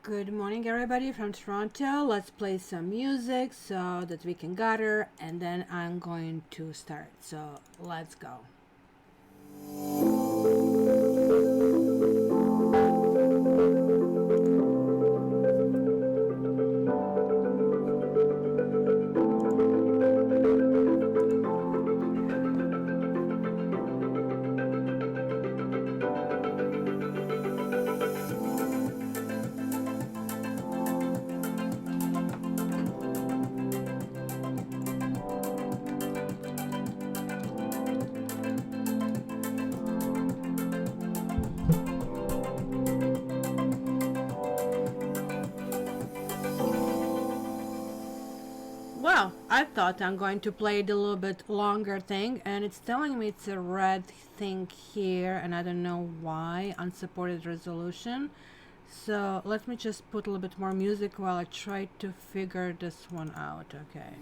Good morning, everybody from Toronto. Let's play some music so that we can gather, and then I'm going to start. So let's go. Well, I thought I'm going to play the little bit longer thing, and it's telling me it's a red thing here, and I don't know why. Unsupported resolution. So let me just put a little bit more music while I try to figure this one out. Okay.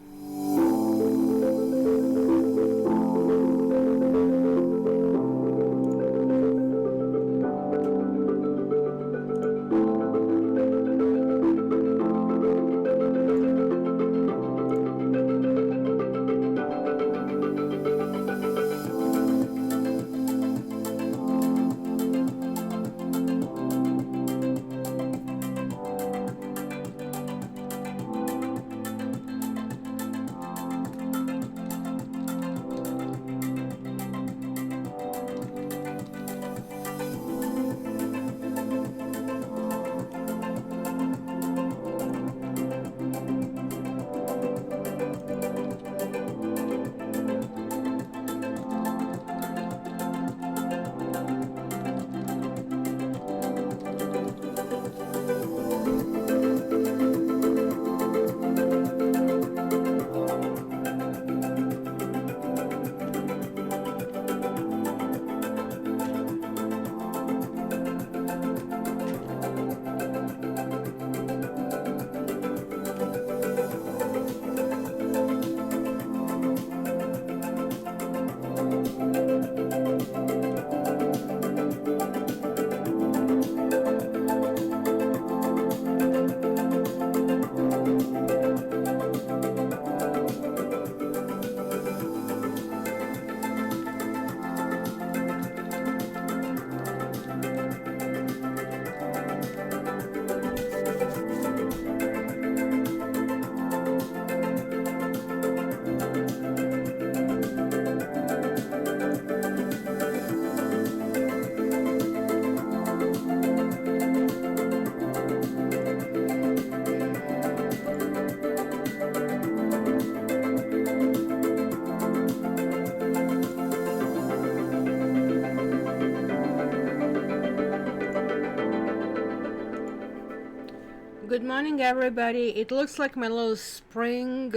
Good morning, everybody. It looks like my little spring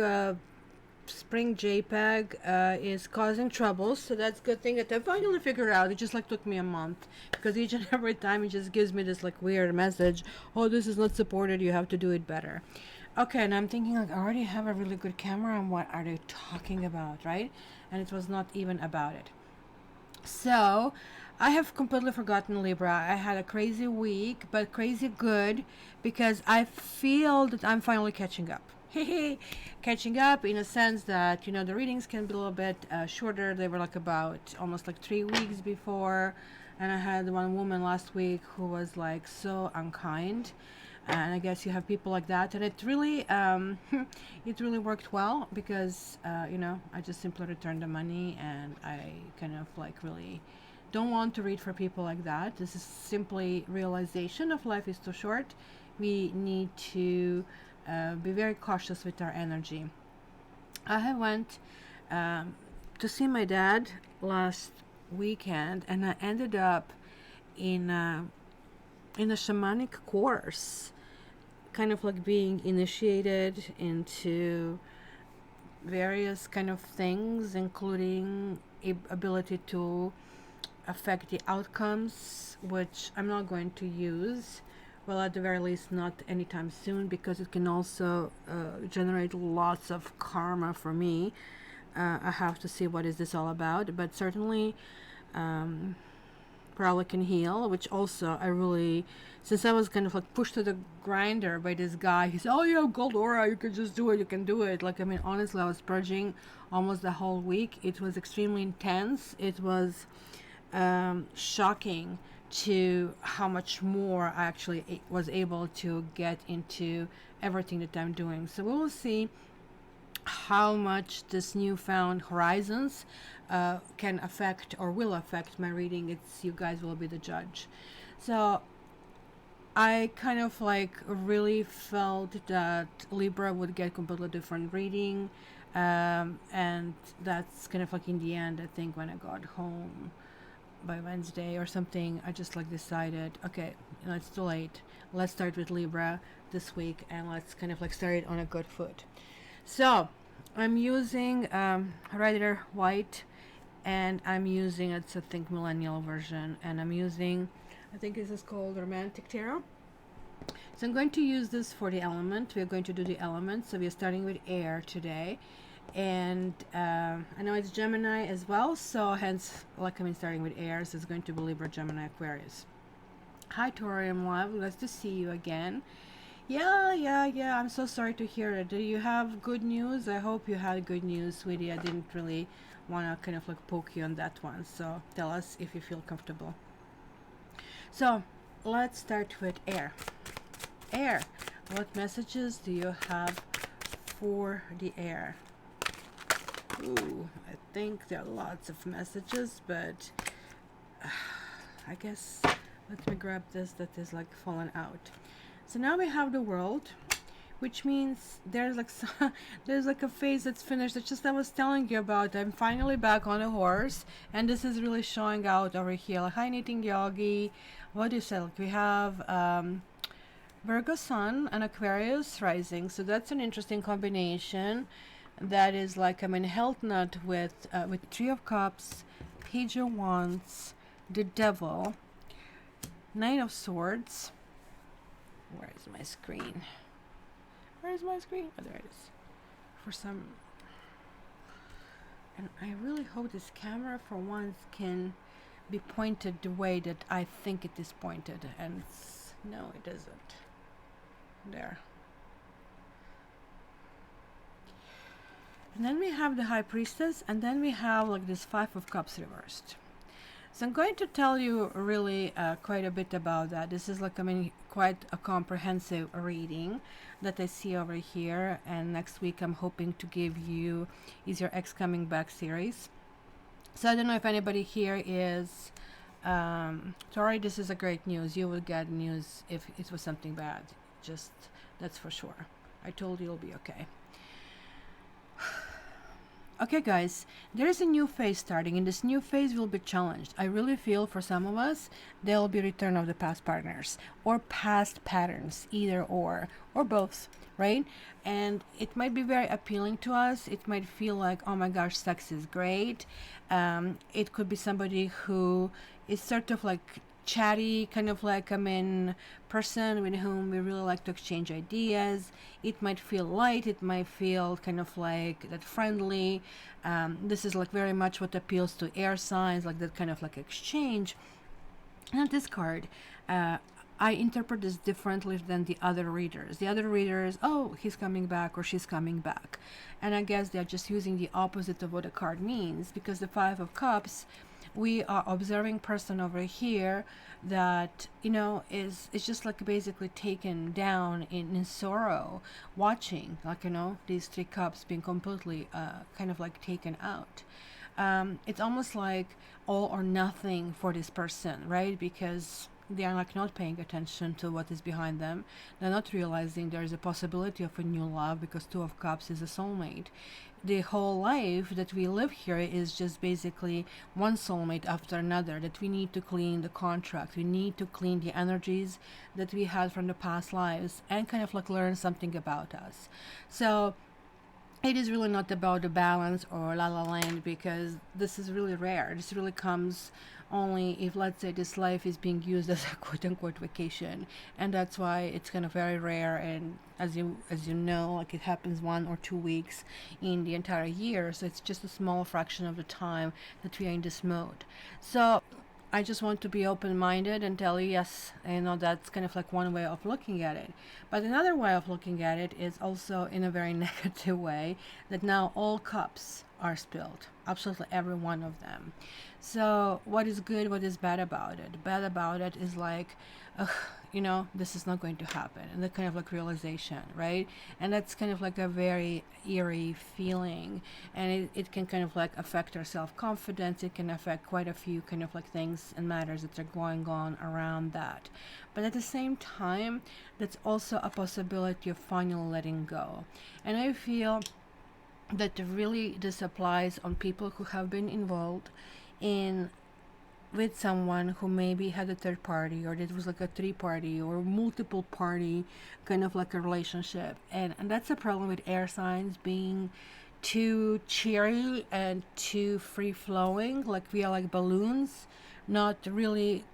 JPEG is causing trouble, so that's a good thing that I finally figured out. It just like took me a month, because each and every time it just gives me this like weird message, oh, this is not supported, you have to do it better. Okay, and I'm thinking like I already have a really good camera, and what are they talking about, right? And it was not even about it. So I have completely forgotten Libra. I had a crazy week, but crazy good, because I feel that I'm finally catching up. Catching up in a sense that, you know, the readings can be a little bit shorter. They were like about almost like 3 weeks before, and I had one woman last week who was like so unkind, and I guess you have people like that, and it really it really worked well, because you know, I just simply returned the money, and I kind of like really don't want to read for people like that. This is simply realization of life is too short. We need to be very cautious with our energy. I went to see my dad last weekend, and I ended up in a shamanic course, kind of like being initiated into various kind of things, including ability to affect the outcomes, which I'm not going to use, well, at the very least not anytime soon, because it can also generate lots of karma for me. I have to see what is this all about, but certainly probably can heal, which also I really, since I was kind of like pushed to the grinder by this guy. He said, oh, you have gold aura, you can just do it, you can do it. Like, I mean, honestly, I was purging almost the whole week. It was extremely intense. It was shocking to how much more I actually was able to get into everything that I'm doing. So we will see how much this newfound horizons can affect or will affect my reading. It's, you guys will be the judge. So I kind of like really felt that Libra would get completely different reading, and that's kind of like in the end, I think when I got home by Wednesday or something, I just like decided, okay, you know, it's too late, let's start with Libra this week and let's kind of like start it on a good foot. So I'm using Rider White, and I'm using, it's I think millennial version, and I'm using, I think this is called Romantic Tarot. So I'm going to use this for the element. We're going to do the elements. So we're starting with air today, and I know it's Gemini as well, so hence, like, I'm starting with air, so it's going to be Libra, Gemini, Aquarius. Hi Torium Love, nice to see you again. Yeah, I'm so sorry to hear it. Do you have good news? I hope you had good news, sweetie. I didn't really want to kind of like poke you on that one, so tell us if you feel comfortable. So let's start with air. Air, what messages do you have for the air? Ooh, I think there are lots of messages, but I guess let me grab this that is like fallen out. So now we have the world, which means there's like there's like a phase that's finished. It's just I was telling you about. I'm finally back on a horse, and this is really showing out over here. Like, hi Knitting Yogi, what do you say? Like, we have Virgo Sun and Aquarius Rising, so that's an interesting combination. That is like, I'm in Health Nut with Three of Cups, Page of Wands, the Devil, Knight of Swords. Where is my screen? Where is my screen? Oh, there it is. For some, and I really hope this camera for once can be pointed the way that I think it is pointed, and no, it isn't. There. And then we have the High Priestess, and then we have like this Five of Cups reversed. So I'm going to tell you really quite a bit about that. This is like, I mean, quite a comprehensive reading that I see over here. And next week I'm hoping to give you Is Your Ex Coming Back series. So I don't know if anybody here is sorry, this is a great news. You will get news if it was something bad. Just, that's for sure. I told you it'll be okay. Okay guys, there is a new phase starting, and this new phase will be challenged. I really feel for some of us, there will be return of the past partners or past patterns, either or both, right? And it might be very appealing to us. It might feel like, oh my gosh, sex is great. It could be somebody who is sort of like chatty, kind of like, I mean, person with whom we really like to exchange ideas. It might feel light, it might feel kind of like that friendly. This is like very much what appeals to air signs, like that kind of like exchange. And this card, I interpret this differently than the other readers. The other readers, oh, he's coming back or she's coming back. And I guess they're just using the opposite of what a card means, because the Five of Cups, we are observing person over here that, you know, is just like basically taken down in sorrow, watching, like, you know, these three cups being completely kind of like taken out. It's almost like all or nothing for this person, right? Because they are like not paying attention to what is behind them. They're not realizing there is a possibility of a new love, because Two of Cups is a soulmate. The whole life that we live here is just basically one soulmate after another, that we need to clean the contract. We need to clean the energies that we had from the past lives and kind of like learn something about us. So it is really not about the balance or la la land, because this is really rare. This really comes only if, let's say, this life is being used as a quote-unquote vacation, and that's why it's kind of very rare. And as you know, like, it happens 1 or 2 weeks in the entire year, so it's just a small fraction of the time that we are in this mode. So I just want to be open-minded and tell you, yes, that's kind of like one way of looking at it. But another way of looking at it is also in a very negative way, that now all cups are spilled, absolutely every one of them. So what is good, what is bad about it? Bad about it is like, ugh, this is not going to happen, and the kind of like realization, right? And that's kind of like a very eerie feeling, and it can kind of like affect our self-confidence. It can affect quite a few kind of like things and matters that are going on around that. But at the same time, that's also a possibility of finally letting go. And I feel that really this applies on people who have been involved in with someone who maybe had a third party, or it was like a three party or multiple party kind of like a relationship. And that's a problem with air signs being too cheery and too free flowing, like we are like balloons, not really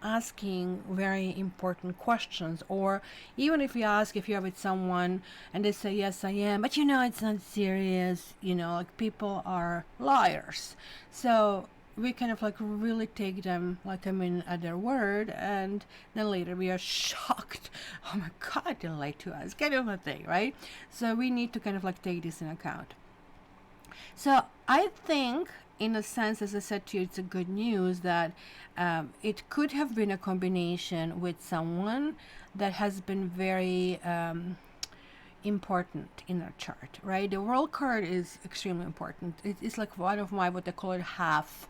asking very important questions. Or even if you ask if you're with someone and they say yes I am, but it's not serious, like people are liars. So we kind of like really take them like at their word, and then later we are shocked. Oh my god, they lied to us, kind of a thing, right? So we need to kind of like take this in account. So I think, in a sense, as I said to you, it's a good news that it could have been a combination with someone that has been very important in our chart, right? The world card is extremely important. It's like one of my, what they call it, half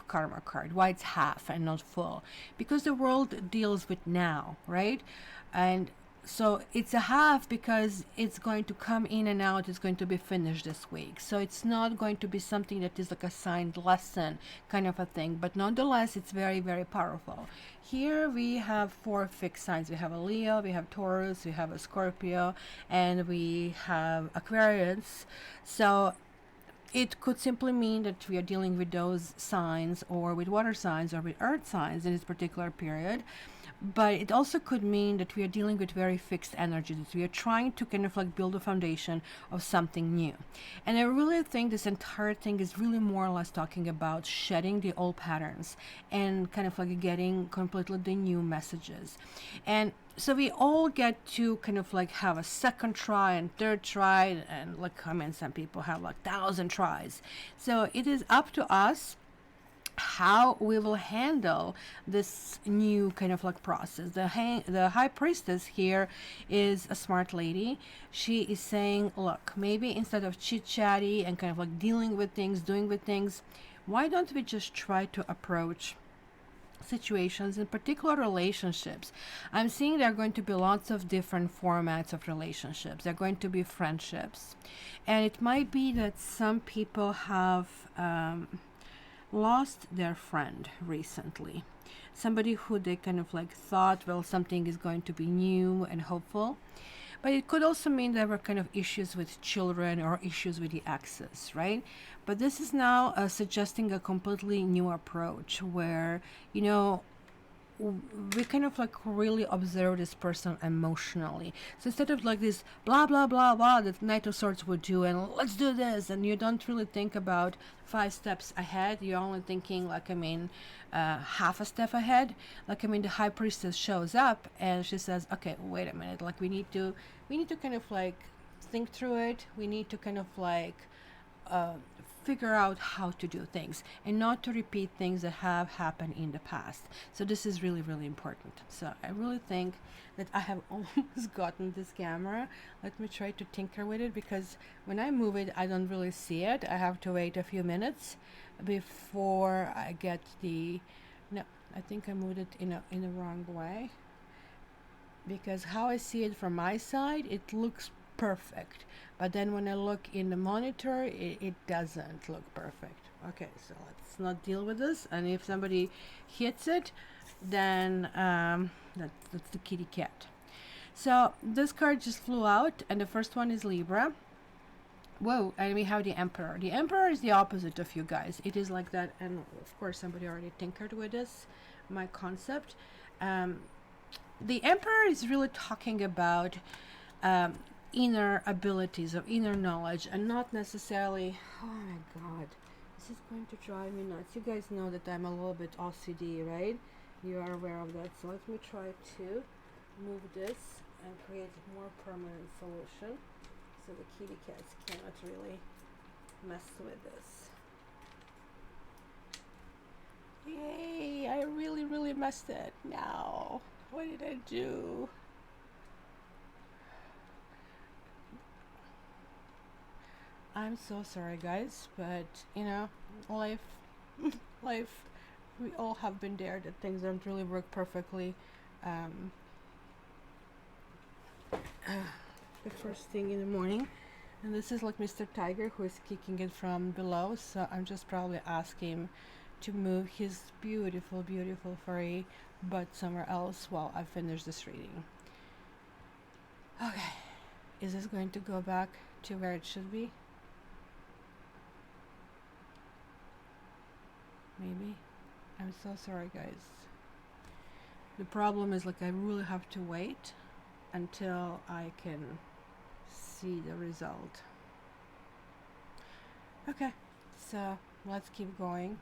karma card. Why it's half and not full? Because the world deals with now, right? And so it's a half because it's going to come in and out. It's going to be finished this week. So it's not going to be something that is like a signed lesson kind of a thing. But nonetheless, it's very, very powerful. Here we have 4 fixed signs. We have a Leo, we have Taurus, we have a Scorpio, and we have Aquarius. So it could simply mean that we are dealing with those signs, or with water signs, or with earth signs in this particular period. But it also could mean that we are dealing with very fixed energies. We are trying to kind of like build a foundation of something new. And I really think this entire thing is really more or less talking about shedding the old patterns and kind of like getting completely the new messages. And so we all get to kind of like have a second try and third try, and like, some people have like 1,000 tries. So it is up to us how we will handle this new kind of like process. The high priestess here is a smart lady. She is saying, look, maybe instead of chit-chatty and kind of like dealing with things, doing with things, why don't we just try to approach situations, in particular relationships? I'm seeing there are going to be lots of different formats of relationships. There are going to be friendships, and it might be that some people have lost their friend recently, somebody who they kind of like thought, well, something is going to be new and hopeful. But it could also mean there were kind of issues with children or issues with the exes, right? But this is now suggesting a completely new approach where we kind of like really observe this person emotionally. So instead of like this blah blah blah blah that Knight of Swords would do, and let's do this, and you don't really think about 5 steps ahead, you're only thinking like half a step ahead. Like the High Priestess shows up and she says, okay, wait a minute, like we need to kind of like think through it. We need to kind of like figure out how to do things and not to repeat things that have happened in the past. So this is really, really important. So I really think that I have almost gotten this camera. Let me try to tinker with it, because when I move it, I don't really see it. I have to wait a few minutes before I get no, I think I moved it in the wrong way, because how I see it from my side, it looks perfect, but then when I look in the monitor, it doesn't look perfect. Okay, so let's not deal with this, and if somebody hits it, then that's the kitty cat. So this card just flew out, and the first one is Libra. Whoa, and we have the Emperor. The Emperor is the opposite of you guys. It is like that, and of course somebody already tinkered with this, my concept. The Emperor is really talking about inner abilities, of inner knowledge, and not necessarily, oh my god, This is going to drive me nuts. You guys know that I'm a little bit OCD, right? You are aware of that. So let me try to move this and create a more permanent solution so the kitty cats cannot really mess with this. Yay, I really messed it. Now, what did I do? I'm so sorry, guys, but you know, life, life, we all have been there that things don't really work perfectly. Um, the first thing in the morning, and this is like Mr. Tiger who is kicking it from below, so I'm just probably asking him to move his beautiful, beautiful furry butt somewhere else while I finish this reading. Okay, is this going to go back to where it should be? Maybe. I'm so sorry, guys. The problem is, like, I really have to wait until I can see the result. Okay, so let's keep going.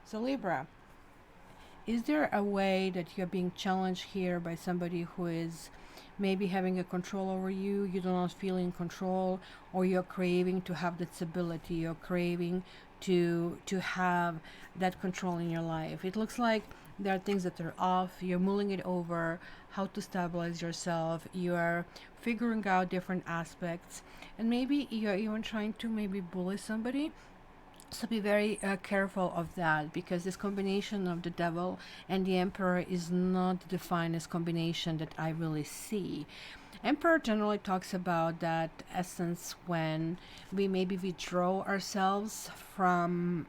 So Libra, is there a way that you're being challenged here by somebody who is maybe having a control over you? You do not feel in control, or you're craving to have that stability, you're craving to have that control in your life. It looks like there are things that are off, you're mulling it over, how to stabilize yourself, you are figuring out different aspects, and maybe you're even trying to maybe bully somebody. So be very careful of that, because this combination of the devil and the emperor is not the finest combination that I really see. Emperor generally talks about that essence when we maybe withdraw ourselves from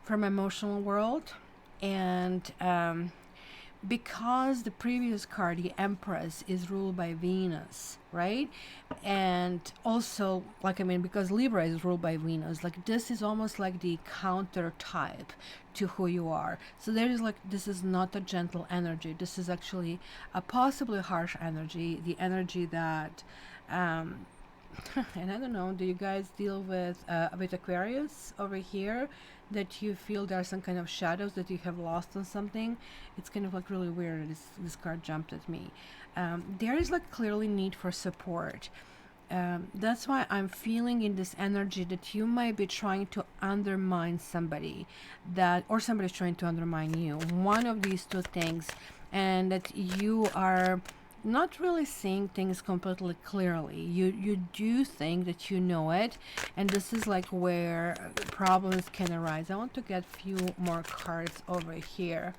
emotional world, and because the previous card, the Empress, is ruled by Venus, right? And also, like, I mean, because Libra is ruled by Venus, like, this is almost like the counter type to who you are. So there is, like, this is not a gentle energy. This is actually a possibly harsh energy, the energy that, and I don't know, do you guys deal with Aquarius over here, that you feel there are some kind of shadows that you have lost on something? It's kind of like really weird. This card jumped at me. There is like clearly need for support. That's why I'm feeling in this energy that you might be trying to undermine somebody, that, or somebody's trying to undermine you. One of these two things, and that you are not really seeing things completely clearly. You do think that you know it, and this is like where problems can arise. I want to get few more cards over here.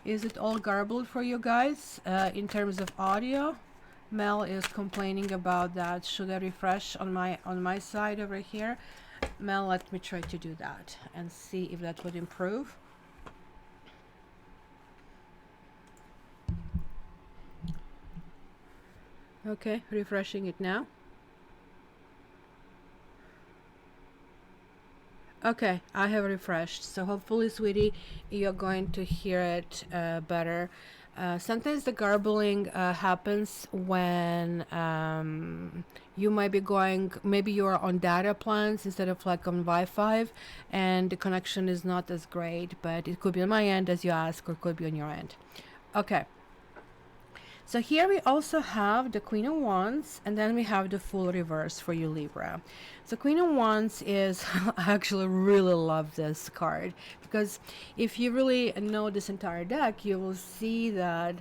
Is it all garbled for you guys in terms of audio? Mel is complaining about that. Should I refresh on my side over here? Mel, let me try to do that and see if that would improve. Okay, refreshing it now. Okay, I have refreshed, so hopefully, sweetie, you're going to hear it better. Sometimes the garbling happens when you might be going, maybe you're on data plans instead of like on Wi-Fi, and the connection is not as great, but it could be on my end as you ask, or it could be on your end. Okay. So here we also have the Queen of Wands, and then we have the full reverse for you, Libra. So Queen of Wands is, I actually really love this card, because if you really know this entire deck, you will see that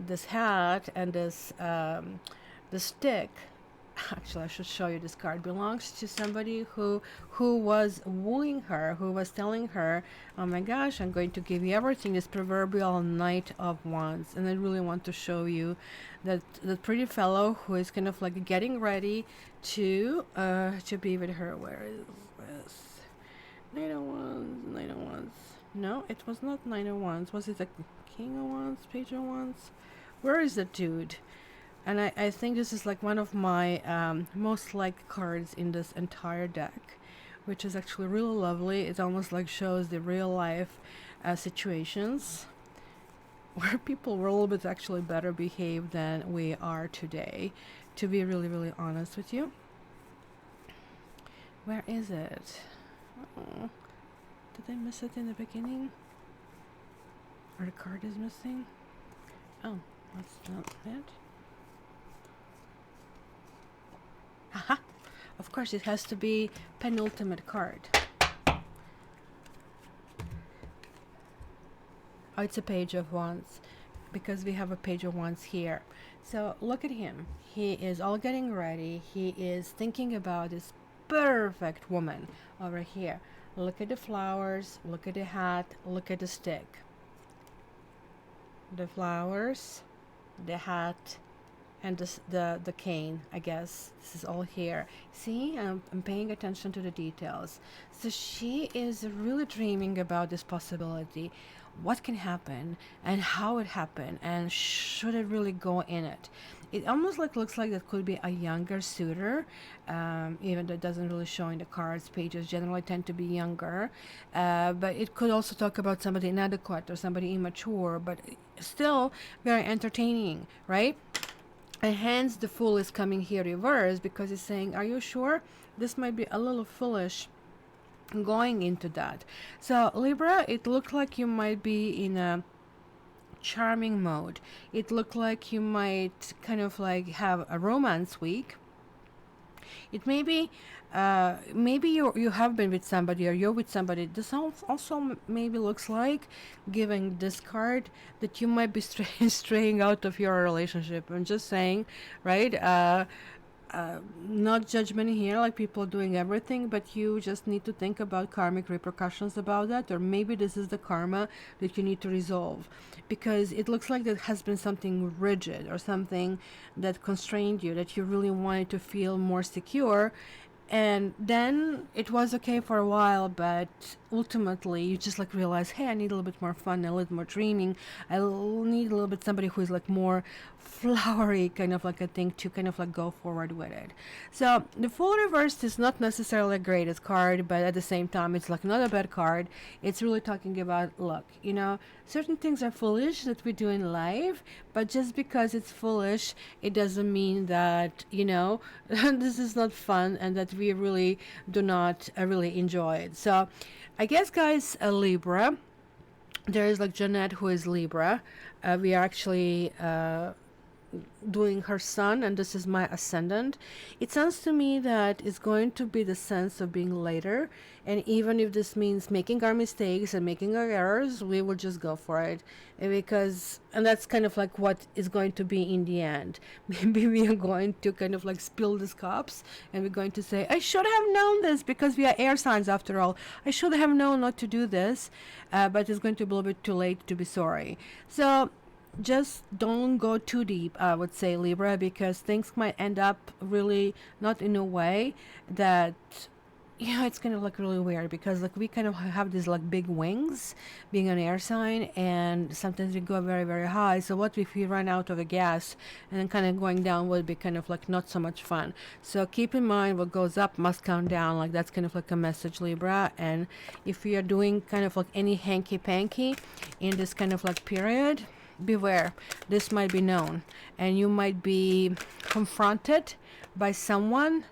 this hat and this the stick, actually I should show you, this card belongs to somebody who was wooing her, who was telling her, oh my gosh, I'm going to give you everything, this proverbial Knight of Wands. And I really want to show you that the pretty fellow who is kind of like getting ready to be with her. Where is this? Knight of Wands, Knight of Wands. No, it was not Knight of Wands. Was it a King of Wands, Page of Wands? Where is the dude? And I think this is like one of my most liked cards in this entire deck, which is actually really lovely. It almost like shows the real life situations where people were a little bit actually better behaved than we are today, to be really, really honest with you. Where is it? Oh, did I miss it in the beginning? Or the card is missing? Oh, that's not it. Aha! Of course, it has to be penultimate card. Oh, it's a page of wands, because we have a page of wands here. So look at him. He is all getting ready. He is thinking about this perfect woman over here. Look at the flowers, look at the hat, look at the stick. The flowers, the hat, and the cane, I guess. This is all here. See, I'm paying attention to the details. So she is really dreaming about this possibility. What can happen and how it happened, and should it really go in it? It almost looks like that could be a younger suitor, even though it doesn't really show in the cards. Pages generally tend to be younger, but it could also talk about somebody inadequate or somebody immature, but still very entertaining, right? And hence the Fool is coming here reversed, because it's saying, are you sure? This might be a little foolish going into that. So Libra, it looked like you might be in a charming mode. It looked like you might kind of like have a romance week. It may be maybe you have been with somebody, or you're with somebody. This also maybe looks like, giving this card, that you might be straying out of your relationship. I'm just saying, right? Not judgment here, like people doing everything, but you just need to think about karmic repercussions about that, or maybe this is the karma that you need to resolve, because it looks like there has been something rigid or something that constrained you, that you really wanted to feel more secure, and then it was okay for a while, but ultimately you just like realize, hey, I need a little bit more fun, a little more dreaming. I need a little bit somebody who is like more flowery kind of like a thing to kind of like go forward with it. So the Fool reversed is not necessarily a greatest card, but at the same time it's like not a bad card. It's really talking about, look, you know, certain things are foolish that we do in life, but just because it's foolish, it doesn't mean that, you know, this is not fun and that we really do not really enjoy it. So I guess, guys, a Libra, there is like Jeanette, who is Libra. We are actually doing her sun, and this is my ascendant. It sounds to me that it's going to be the sense of being later, and even if this means making our mistakes and making our errors, we will just go for it, and that's kind of like what is going to be in the end. Maybe we are going to kind of like spill these cups, and we're going to say, I should have known this, because we are air signs after all. I should have known not to do this, but it's going to be a little bit too late to be sorry. So just don't go too deep, I would say, Libra, because things might end up really not in a way that, you know, it's kind of like really weird, because like we kind of have these like big wings being an air sign, and sometimes we go very, very high. So what if we run out of the gas, and then kind of going down would be kind of like not so much fun. So keep in mind, what goes up must come down. Like that's kind of like a message, Libra. And if we are doing kind of like any hanky panky in this kind of like period, beware, this might be known, and you might be confronted by someone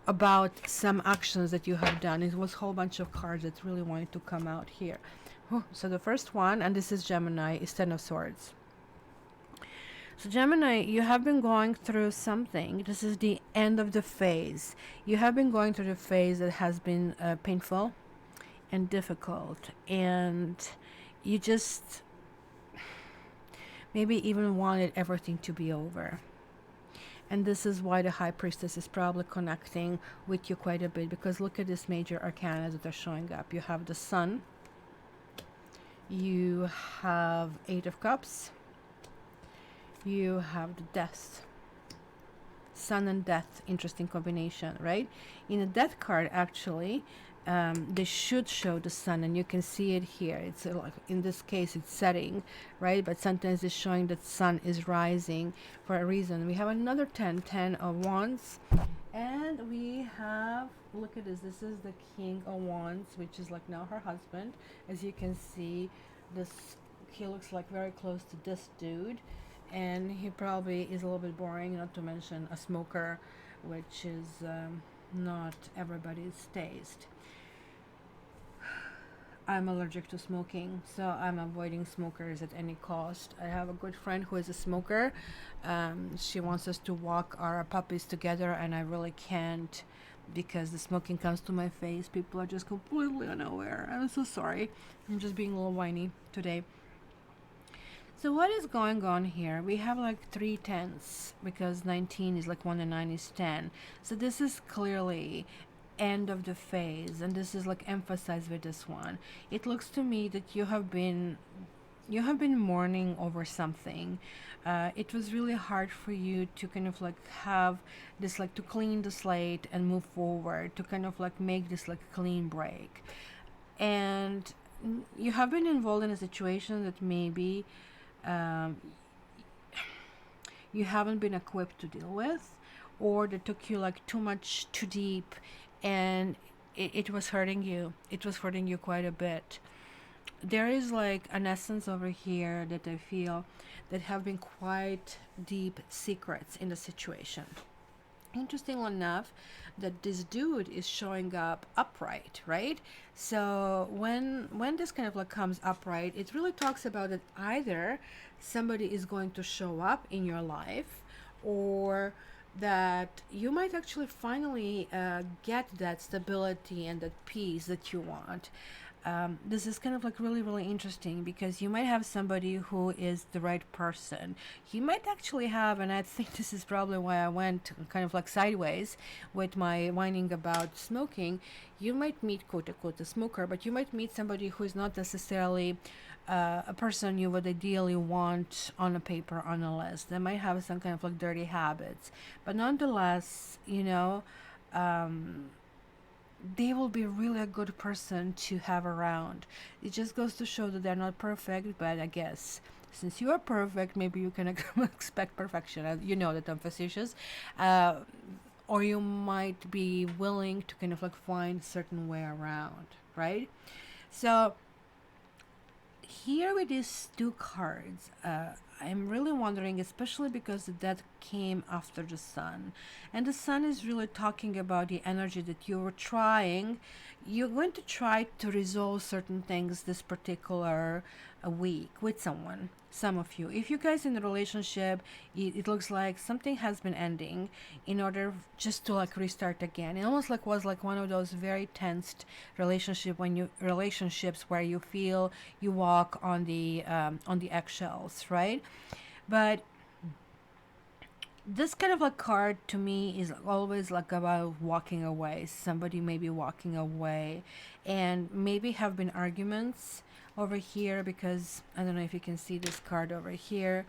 about some actions that you have done. It was a whole bunch of cards that really wanted to come out here. So the first one, and this is Gemini, is Ten of Swords. So Gemini, you have been going through something. This is the end of the phase. You have been going through the phase that has been painful and difficult, and you just maybe even wanted everything to be over. And this is why the High Priestess is probably connecting with you quite a bit, because look at this major arcana that are showing up. You have the Sun, you have Eight of Cups, you have the Death. Sun and Death, interesting combination, right? In a Death card, actually, they should show the sun, and you can see it here. It's like, in this case it's setting, right? But sometimes it's showing that sun is rising for a reason. We have another 10 of Wands, and we have, look at this, this is the King of Wands, which is like now her husband. As you can see, this, he looks like very close to this dude, and he probably is a little bit boring, not to mention a smoker, which is not everybody's taste. I'm allergic to smoking, so I'm avoiding smokers at any cost. I have a good friend who is a smoker. She wants us to walk our puppies together, and I really can't because the smoking comes to my face. People are just completely unaware. I'm so sorry. I'm just being a little whiny today. So what is going on here? We have like 3 tenths because 19 is like 1 and 9 is 10. So this is clearly end of the phase, and this is like emphasized with this one. It looks to me that you have been mourning over something. It was really hard for you to kind of like have this, like to clean the slate and move forward, to kind of like make this like clean break. And you have been involved in a situation that maybe um, you haven't been equipped to deal with, or that took you like too much too deep, and it was hurting you. It was hurting you quite a bit. There is like an essence over here that I feel that have been quite deep secrets in the situation. Interestingly enough, that this dude is showing up upright, right? So when this kind of like comes upright, it really talks about that either somebody is going to show up in your life, or that you might actually finally get that stability and that peace that you want. This is kind of like really, really interesting because you might have somebody who is the right person. You might actually have, and I think this is probably why I went kind of like sideways with my whining about smoking. You might meet, quote unquote, a smoker, but you might meet somebody who is not necessarily a person you would ideally want on a paper, on a list. They might have some kind of like dirty habits, but nonetheless, they will be really a good person to have around. It just goes to show that they're not perfect, but I guess since you are perfect, maybe you can expect perfection. You know that I'm facetious. Uh, or you might be willing to kind of like find a certain way around, right? So here with these two cards, I'm really wondering, especially because the death came after the sun, and the sun is really talking about the energy that you're going to try to resolve certain things this particular week with someone. Some of you, if you guys in a relationship, it looks like something has been ending in order just to like restart again. It almost like was like one of those very tensed relationships where you feel you walk on the eggshells, right? But this kind of like card to me is always like about walking away. Somebody may be walking away, and maybe have been arguments over here, because I don't know if you can see this card over here.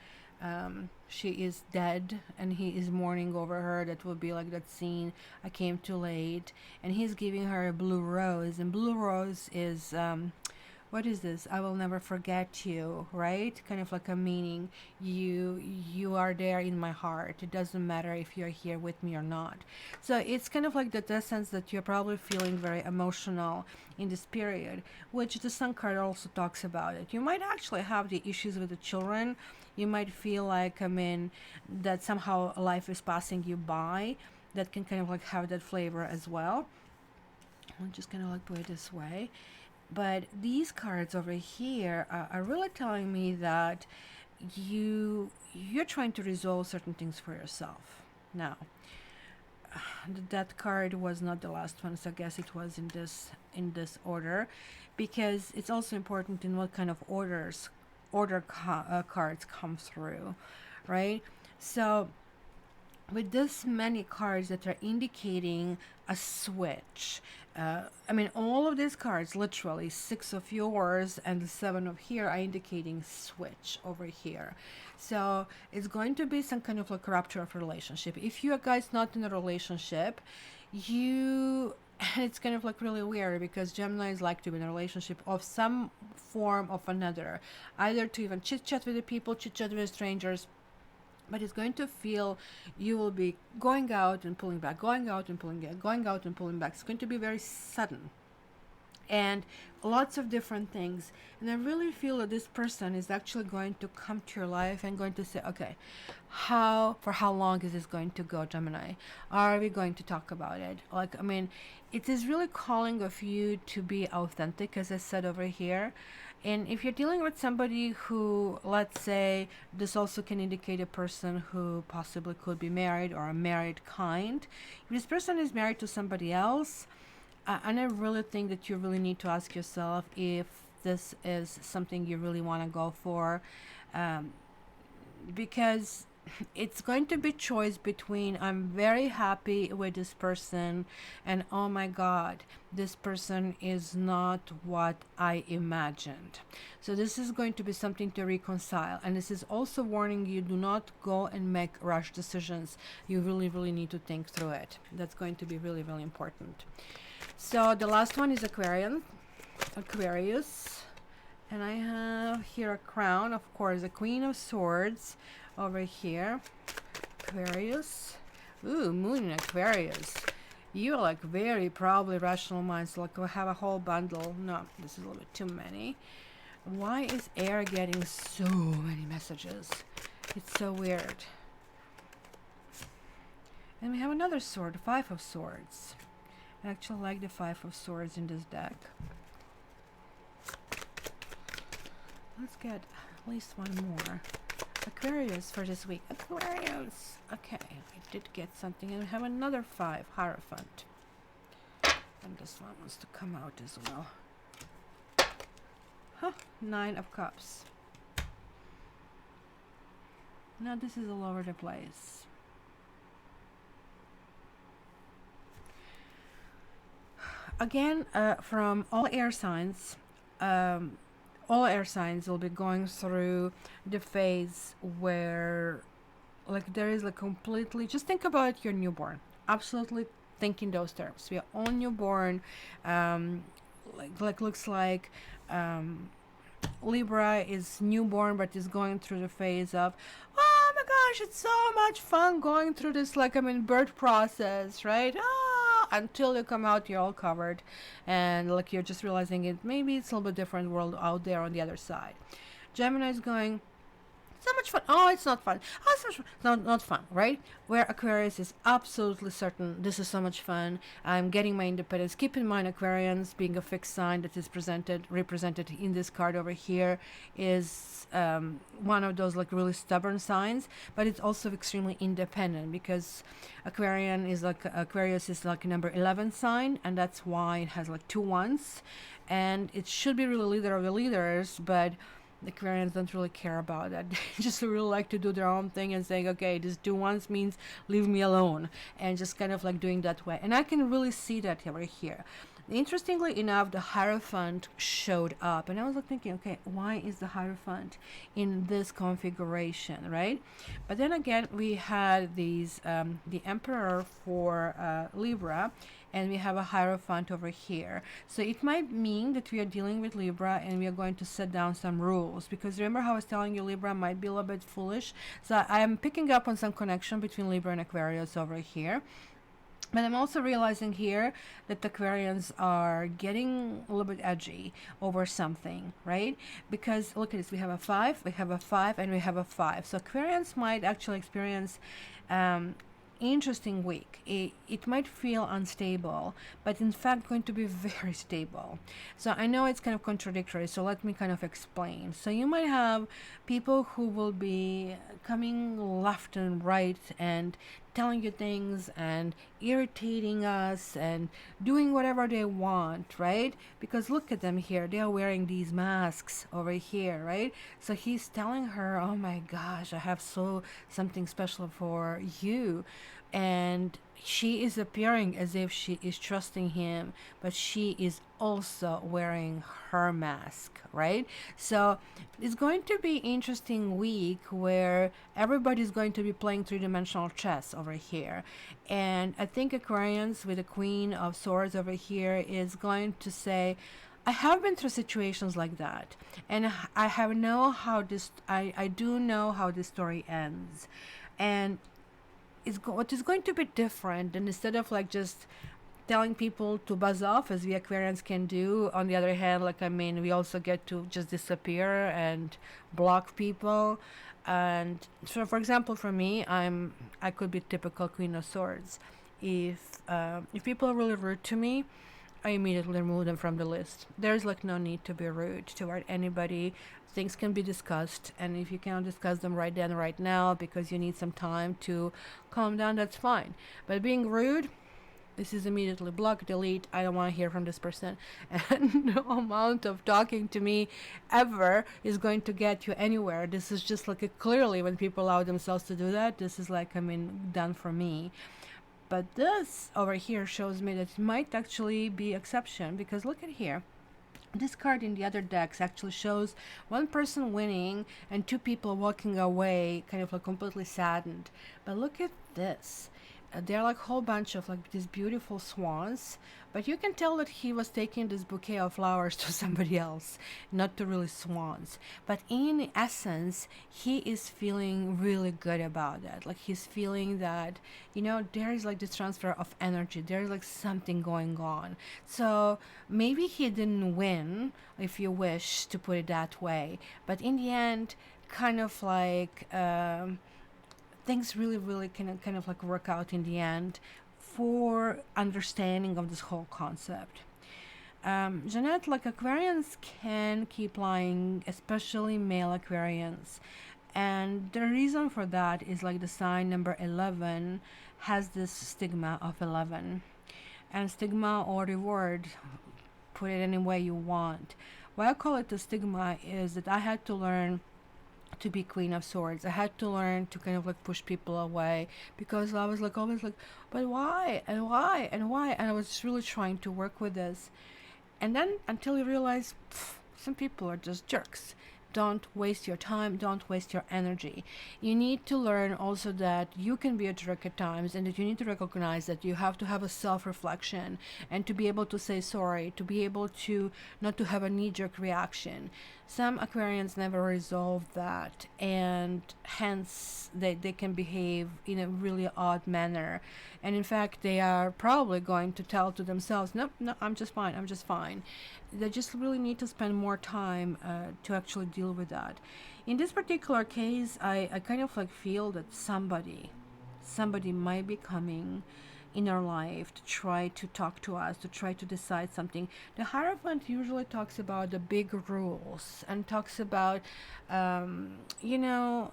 She is dead and he is mourning over her. That would be like that scene, I came too late, and he's giving her a blue rose, and blue rose is what is this? I will never forget you, right? Kind of like a meaning. You are there in my heart. It doesn't matter if you're here with me or not. So it's kind of like the sense that you're probably feeling very emotional in this period, which the sun card also talks about it. You might actually have the issues with the children. You might feel like, that somehow life is passing you by. That can kind of like have that flavor as well. I'm just gonna like put it this way. But these cards over here are really telling me that you're trying to resolve certain things for yourself. Now, that card was not the last one, so I guess it was in this order, because it's also important in what kind of cards come through, right? So with this many cards that are indicating a switch, all of these cards, literally 6 of yours and the 7 of here, are indicating switch over here. So it's going to be some kind of like rupture of relationship. If you guys not in a relationship, it's kind of like really weird, because Geminis like to be in a relationship of some form of another, either to even chit chat with the people, chit chat with strangers, but it's going to feel you will be going out and pulling back, going out and pulling back, going out and pulling back. It's going to be very sudden. and lots of different things. And I really feel that this person is actually going to come to your life and going to say, okay, for how long is this going to go, Gemini? Are we going to talk about it? Like, I mean, it is really calling of you to be authentic, as I said over here. And if you're dealing with somebody who, let's say, this also can indicate a person who possibly could be married or a married kind. If this person is married to somebody else, and I really think that you really need to ask yourself if this is something you really want to go for, um, because it's going to be choice between I'm very happy with this person and oh my god, this person is not what I imagined. So this is going to be something to reconcile, and this is also warning you, do not go and make rash decisions. You really need to think through it. That's going to be really important. So the last one is Aquarius, and I have here a crown, of course, a Queen of Swords over here. Aquarius. Ooh, Moon in Aquarius. You're like very probably rational minds. Like we have a whole bundle. No, this is a little bit too many. Why is air getting so many messages? It's so weird. And we have another sword, Five of Swords. I actually like the Five of Swords in this deck. Let's get at least one more. Aquarius for this week. Aquarius. Okay, I did get something. And we have another 5, Hierophant. And this one wants to come out as well. Huh, 9 of Cups. Now this is all over the place. Again, from all air signs, will be going through the phase where like there is like completely, just think about your newborn. Absolutely think in those terms. We are all newborn. Like looks like Libra is newborn, but is going through the phase of, oh my gosh, it's so much fun going through this, like, I mean, birth process, right? Until you come out, you're all covered, and like you're just realizing it. Maybe it's a little bit different world out there on the other side. Gemini is going, so much fun. Oh, it's not fun. Oh, it's so much fun. No, not fun, right? Where Aquarius is absolutely certain, this is so much fun. I'm getting my independence. Keep in mind, Aquarians being a fixed sign that is represented in this card over here is one of those like really stubborn signs, but it's also extremely independent because Aquarius is like number 11 sign, and that's why it has like 2 ones, and it should be really leader of the leaders, but the Aquarians don't really care about that. They just really like to do their own thing and saying, okay, this do once means leave me alone, and just kind of like doing that way. And I can really see that over here. Interestingly enough, the Hierophant showed up, and I was like thinking, okay, why is the Hierophant in this configuration, right? But then again, we had these the Emperor for Libra, and we have a Hierophant over here. So it might mean that we are dealing with Libra and we are going to set down some rules, because remember how I was telling you Libra might be a little bit foolish. So I am picking up on some connection between Libra and Aquarius over here. But I'm also realizing here that the Aquarians are getting a little bit edgy over something, right? Because look at this, we have a 5, we have a 5, and we have a 5. So Aquarians might actually experience interesting week. It might feel unstable, but in fact going to be very stable. So I know it's kind of contradictory, so let me kind of explain. So you might have people who will be coming left and right and telling you things and irritating us and doing whatever they want, right? Because look at them here, they are wearing these masks over here, right? So he's telling her, oh my gosh, I have something special for you, and she is appearing as if she is trusting him, but she is also wearing her mask, right? So it's going to be interesting week where everybody's going to be playing three-dimensional chess over here. And I think Aquarians with the Queen of Swords over here is going to say, I have been through situations like that, and I do know how this story ends, and what is going to be different, and instead of like just telling people to buzz off, as we Aquarians can do. On the other hand, like, I mean, we also get to just disappear and block people. And so, for example, for me, I could be typical Queen of Swords. If people are really rude to me, I immediately remove them from the list. There's like no need to be rude toward anybody. Things can be discussed, and if you cannot discuss them right then, right now, because you need some time to calm down, that's fine. But being rude, this is immediately block, delete. I don't want to hear from this person. And no amount of talking to me ever is going to get you anywhere. This is just like clearly, when people allow themselves to do that, this is like, I mean, done for me. But this over here shows me that it might actually be exception, because look at here. This card in the other decks actually shows one person winning and two people walking away, kind of like completely saddened. But look at this. They're like a whole bunch of like these beautiful swans, but you can tell that he was taking this bouquet of flowers to somebody else, not to really swans. But in essence, he is feeling really good about that. Like, he's feeling that, you know, there is like this transfer of energy. There's like something going on. So maybe he didn't win, if you wish to put it that way. But in the end, kind of like things really kind of like work out in the end for understanding of this whole concept. Jeanette, like, Aquarians can keep lying, especially male Aquarians. And the reason for that is like the sign number 11 has this stigma of 11. And stigma or reward, put it any way you want. Why I call it a stigma is that I had to learn to be Queen of Swords. I had to learn to kind of like push people away, because I was like always like, but why and why and why? And I was just really trying to work with this. And then until you realize, some people are just jerks. Don't waste your time, don't waste your energy. You need to learn also that you can be a jerk at times, and that you need to recognize that you have to have a self-reflection, and to be able to say sorry, to be able to not to have a knee-jerk reaction. Some Aquarians never resolve that, and hence they can behave in a really odd manner. And in fact, they are probably going to tell to themselves, no, I'm just fine, I'm just fine. They just really need to spend more time to actually deal with that. In this particular case, I kind of like feel that somebody might be coming in our life to try to talk to us, to try to decide something. The Hierophant usually talks about the big rules, and talks about, you know,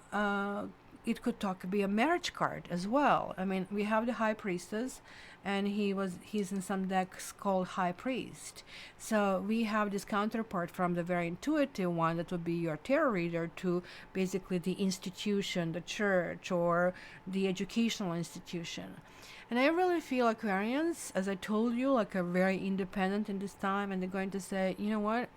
it could be a marriage card as well. I mean, we have the High Priestess, and he's in some decks called High Priest. So we have this counterpart from the very intuitive one, that would be your tarot reader, to basically the institution, the church, or the educational institution. And I really feel Aquarians, as I told you, like, are very independent in this time, and they're going to say, you know what,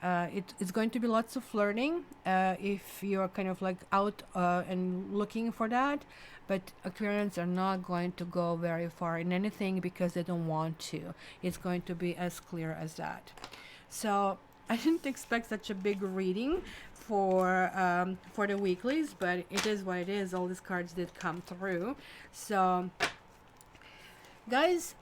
it's going to be lots of flirting if you're kind of like out and looking for that. But Aquarians are not going to go very far in anything because they don't want to. It's going to be as clear as that. So I didn't expect such a big reading for the weeklies, but it is what it is. All these cards did come through. So guys,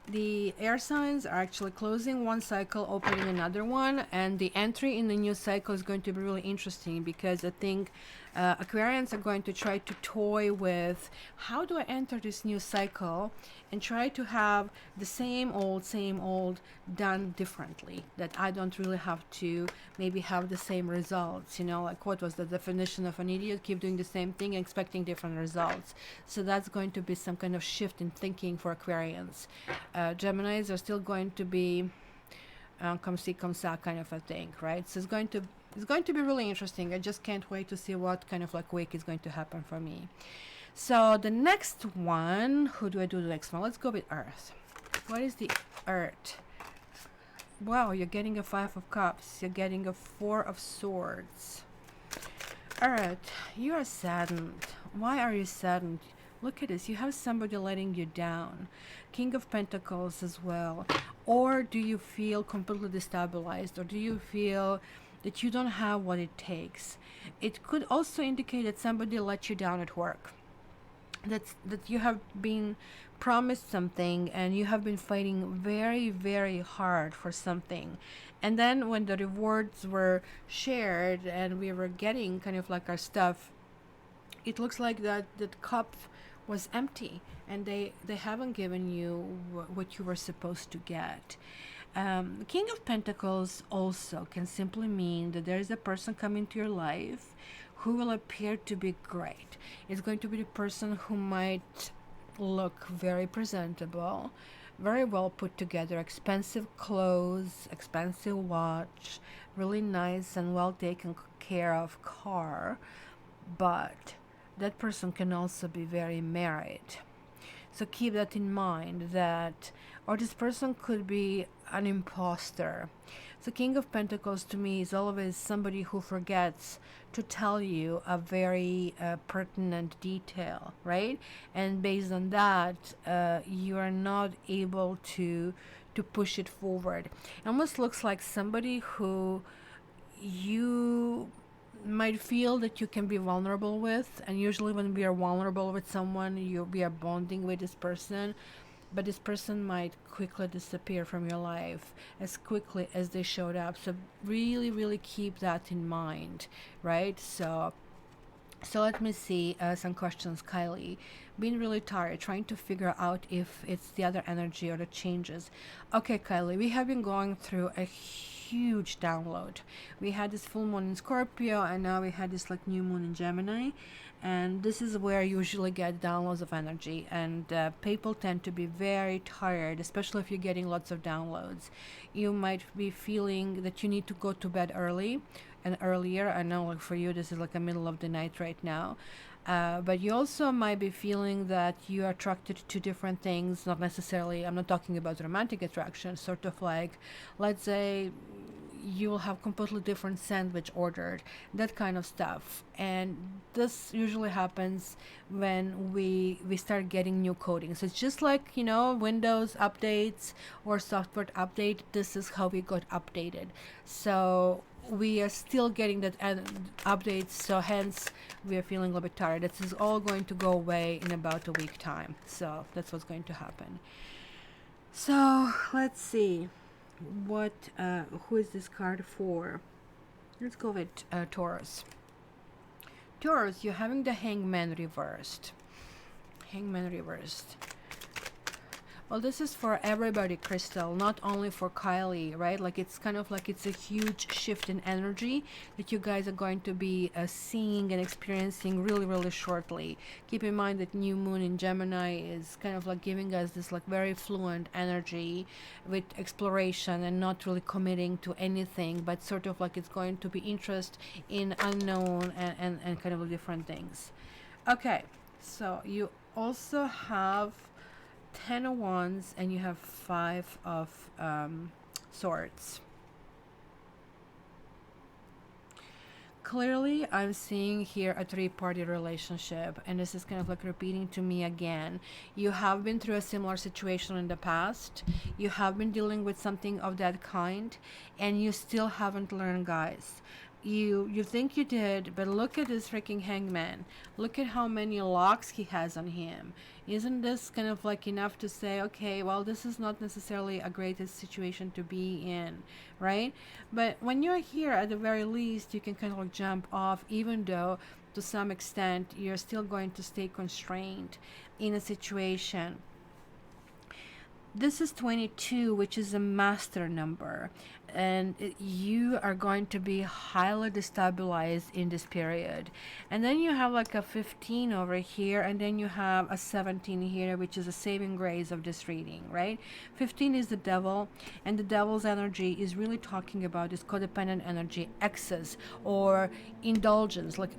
the air signs are actually closing one cycle, opening another one, and the entry in the new cycle is going to be really interesting, because I think Aquarians are going to try to toy with, how do I enter this new cycle, and try to have the same old done differently, that I don't really have to maybe have the same results, you know, like, what was the definition of an idiot? Keep doing the same thing and expecting different results. So that's going to be some kind of shift in thinking for Aquarians. Geminis are still going to be come see, come sa kind of a thing, right? So it's going to be really interesting. I just can't wait to see what kind of like week is going to happen for me. So the next one, who do I do the next one? Let's go with Earth. What is the Earth? Wow, you're getting a 5 of Cups. You're getting a 4 of Swords. Earth, you are saddened. Why are you saddened? Look at this. You have somebody letting you down. King of Pentacles as well. Or do you feel completely destabilized? Or do you feel that you don't have what it takes? It could also indicate that somebody let you down at work. That you have been promised something and you have been fighting very, very hard for something. And then when the rewards were shared and we were getting kind of like our stuff, it looks like that cup was empty, and they haven't given you what you were supposed to get. King of Pentacles also can simply mean that there is a person coming to your life who will appear to be great. It's going to be the person who might look very presentable, very well put together, expensive clothes, expensive watch, really nice and well taken care of car, but that person can also be very married. So keep that in mind, that, or this person could be an imposter. So King of Pentacles to me is always somebody who forgets to tell you a very pertinent detail, right? And based on that, you are not able to push it forward. It almost looks like somebody who you might feel that you can be vulnerable with, and usually when we are vulnerable with someone, we are bonding with this person, but this person might quickly disappear from your life as quickly as they showed up. So really, really keep that in mind, right? So let me see some questions, Kylie. Being really tired, trying to figure out if it's the other energy or the changes. Okay, Kylie, we have been going through a huge download. We had this full moon in Scorpio, and now we had this like new moon in Gemini. And this is where you usually get downloads of energy. And people tend to be very tired, especially if you're getting lots of downloads. You might be feeling that you need to go to bed early and earlier. I know, like for you, this is like the middle of the night right now. But you also might be feeling that you are attracted to different things, not necessarily, I'm not talking about romantic attraction, sort of like, let's say, you will have completely different sandwich ordered, that kind of stuff. And this usually happens when we start getting new coding. So it's just like, you know, Windows updates or software update. This is how we got updated. So we are still getting that updates, so hence we are feeling a little bit tired. This is all going to go away in about a week time. So that's what's going to happen. So let's see what who is this card for. Let's go with Taurus. Taurus, you're having the Hangman reversed. Hangman reversed. Well, this is for everybody, Crystal, not only for Kylie, right? Like, it's kind of like it's a huge shift in energy that you guys are going to be seeing and experiencing really, really shortly. Keep in mind that new moon in Gemini is kind of like giving us this like very fluent energy with exploration and not really committing to anything, but sort of like it's going to be interest in unknown and kind of different things. Okay, so you also have 10 of Wands and you have 5 of Swords. Clearly, I'm seeing here a 3-party relationship, and this is kind of like repeating to me again. You have been through a similar situation in the past. You have been dealing with something of that kind, and you still haven't learned, guys. You think you did, but look at this freaking Hangman. Look at how many locks he has on him. Isn't this kind of like enough to say, okay, well, this is not necessarily a greatest situation to be in, right? But when you're here, at the very least, you can kind of like jump off, even though to some extent you're still going to stay constrained in a situation. This is 22, which is a master number, and you are going to be highly destabilized in this period. And then you have like a 15 over here, and then you have a 17 here, which is a saving grace of this reading, right? 15 is the devil, and the devil's energy is really talking about this codependent energy, excess or indulgence. Like,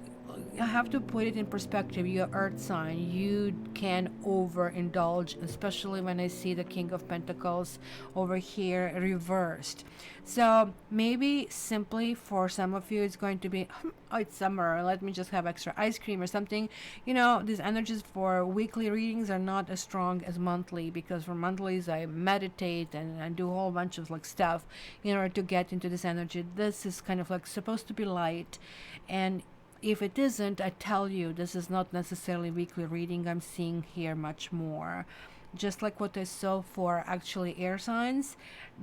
I have to put it in perspective. You're earth sign, you can overindulge, especially when I see the King of Pentacles over here reversed. So maybe simply for some of you it's going to be, oh, it's summer, let me just have extra ice cream or something. You know, these energies for weekly readings are not as strong as monthly, because for monthlies I meditate and do a whole bunch of like stuff in order to get into this energy. This is kind of like supposed to be light, and if it isn't, I tell you, this is not necessarily weekly reading. I'm seeing here much more. just like what I saw for actually air signs,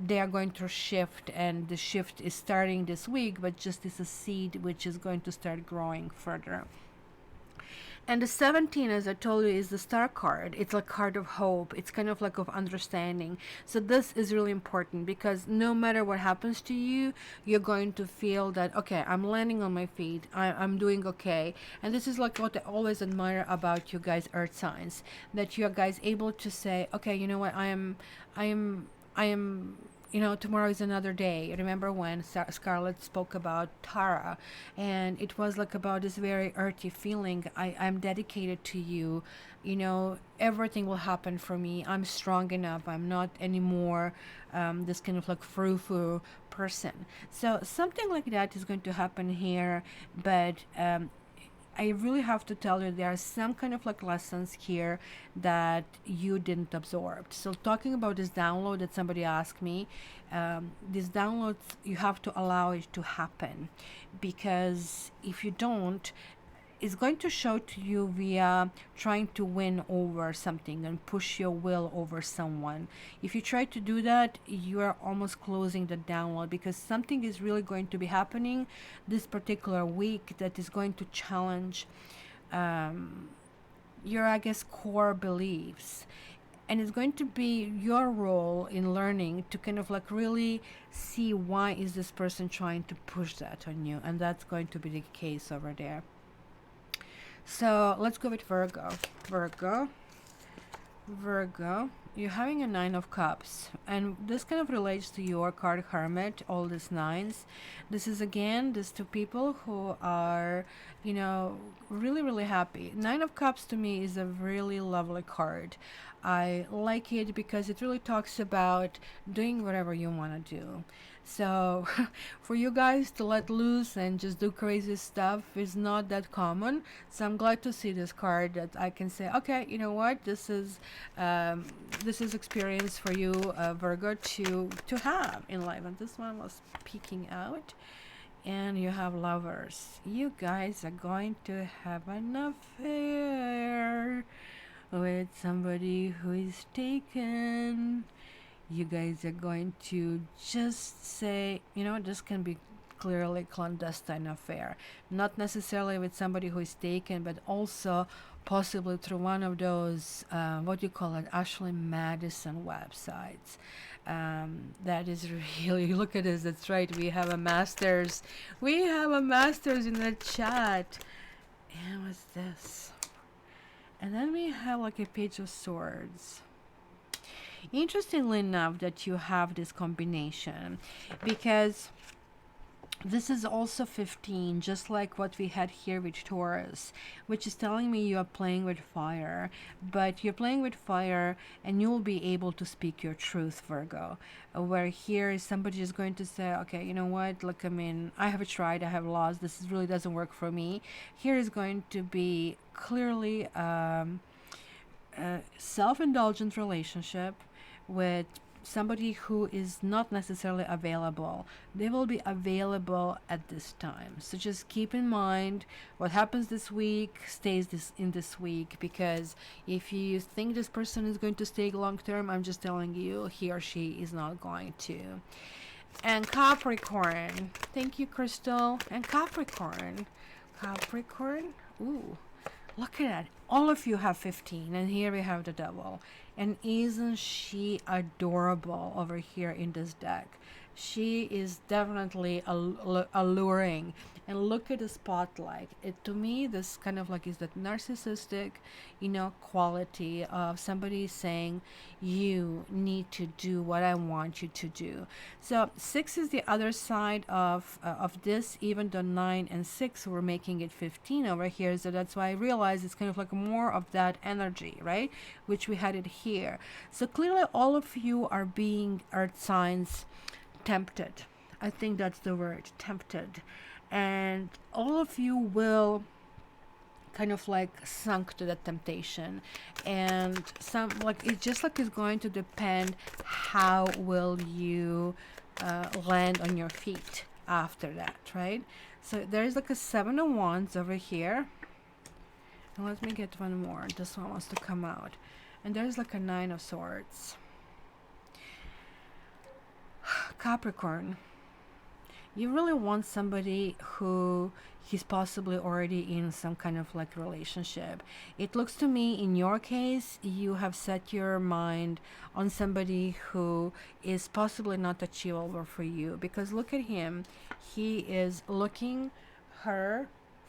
they are going to shift, and the shift is starting this week, but just is a seed which is going to start growing further. And the 17, as I told you, is the star card. It's a card of hope. It's kind of like of understanding. So this is really important, because no matter what happens to you, you're going to feel that, okay, I'm landing on my feet. I'm doing okay. And this is like what I always admire about you guys, earth signs, that you are guys able to say, okay, you know what, I am, you know, tomorrow is another day. Remember when Scarlett spoke about Tara, and it was like about this very earthy feeling. I'm dedicated to you. You know, everything will happen for me. I'm strong enough. I'm not anymore this kind of like frou-frou person. So something like that is going to happen here, but I really have to tell you, there are some kind of like lessons here that you didn't absorb. So talking about this download that somebody asked me, these downloads, you have to allow it to happen, because if you don't, it's going to show to you via trying to win over something and push your will over someone. If you try to do that, you are almost closing the download, because something is really going to be happening this particular week that is going to challenge your, I guess, core beliefs. And it's going to be your role in learning to kind of like really see why is this person trying to push that on you. And that's going to be the case over there. So let's go with Virgo. Virgo, you're having a 9 of Cups, and this kind of relates to your card Hermit, all these nines. This is again, these two people who are, you know, really, really happy. 9 of Cups to me is a really lovely card. I like it because it really talks about doing whatever you want to do. So for you guys to let loose and just do crazy stuff is not that common. So I'm glad to see this card that I can say, okay, you know what, this is experience for you, Virgo, to have in life. And this one was peeking out. And you have Lovers. You guys are going to have an affair with somebody who is taken. You guys are going to just say, you know, this can be clearly clandestine affair, not necessarily with somebody who is taken, but also possibly through one of those what do you call it, Ashley Madison websites. That is really, look at this, that's right, we have a masters in the chat. And what's this? And then we have like a Page of Swords. Interestingly enough that you have this combination, because this is also 15, just like what we had here with Taurus, which is telling me you are playing with fire, but you're playing with fire and you'll be able to speak your truth, Virgo. Where here is somebody is going to say, okay, you know what, look, I mean, I have tried, I have lost, this really doesn't work for me. Here is going to be clearly a self-indulgent relationship with somebody who is not necessarily available. They will be available at this time. So just keep in mind what happens this week stays in this week, because if you think this person is going to stay long term, I'm just telling you, he or she is not going to. And Capricorn. Thank you, Crystal. And Capricorn. Ooh. Look at that. All of you have 15, and here we have the Devil. And isn't she adorable over here in this deck? She is definitely alluring. And look at the spotlight. To me, this kind of like is that narcissistic, you know, quality of somebody saying, you need to do what I want you to do. So 6 is the other side of this, even though 9 and 6 were making it 15 over here. So that's why I realized it's kind of like more of that energy, right? Which we had it here. So clearly all of you are being earth signs tempted. I think that's the word, tempted. And all of you will kind of like sunk to that temptation, and some like it just like is going to depend how will you land on your feet after that, right? So there's like a 7 of Wands over here, and let me get one more. This one wants to come out. And there's like a Nine of Swords. Capricorn, you really want somebody who he's possibly already in some kind of like relationship. It looks to me, in your case, you have set your mind on somebody who is possibly not achievable for you, because look at him. He is looking her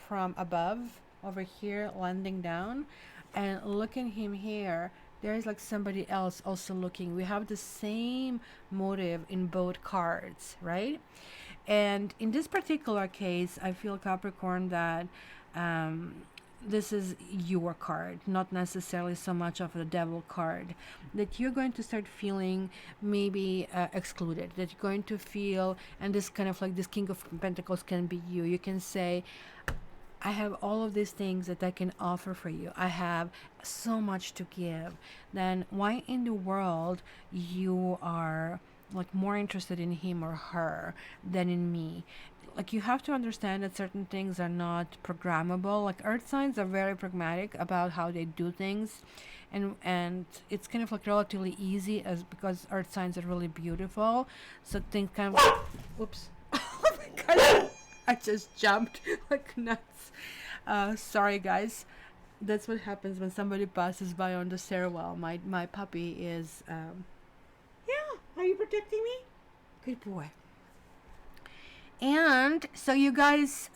from above over here, landing down, and look at him here. There's like somebody else also looking. We have the same motive in both cards, right? And in this particular case, I feel, Capricorn, that this is your card, not necessarily so much of the devil card, that you're going to start feeling maybe excluded, that you're going to feel, and this kind of like this King of Pentacles can be you. You can say, I have all of these things that I can offer for you. I have so much to give. Then why in the world you are like more interested in him or her than in me? Like, you have to understand that certain things are not programmable. Like, earth signs are very pragmatic about how they do things, and it's kind of like relatively easy, as because earth signs are really beautiful. So things kind of oops. Oh my god, I just jumped like nuts. Sorry guys, that's what happens when somebody passes by on the stairwell. My puppy is yeah, are you protecting me? Good boy. And so you guys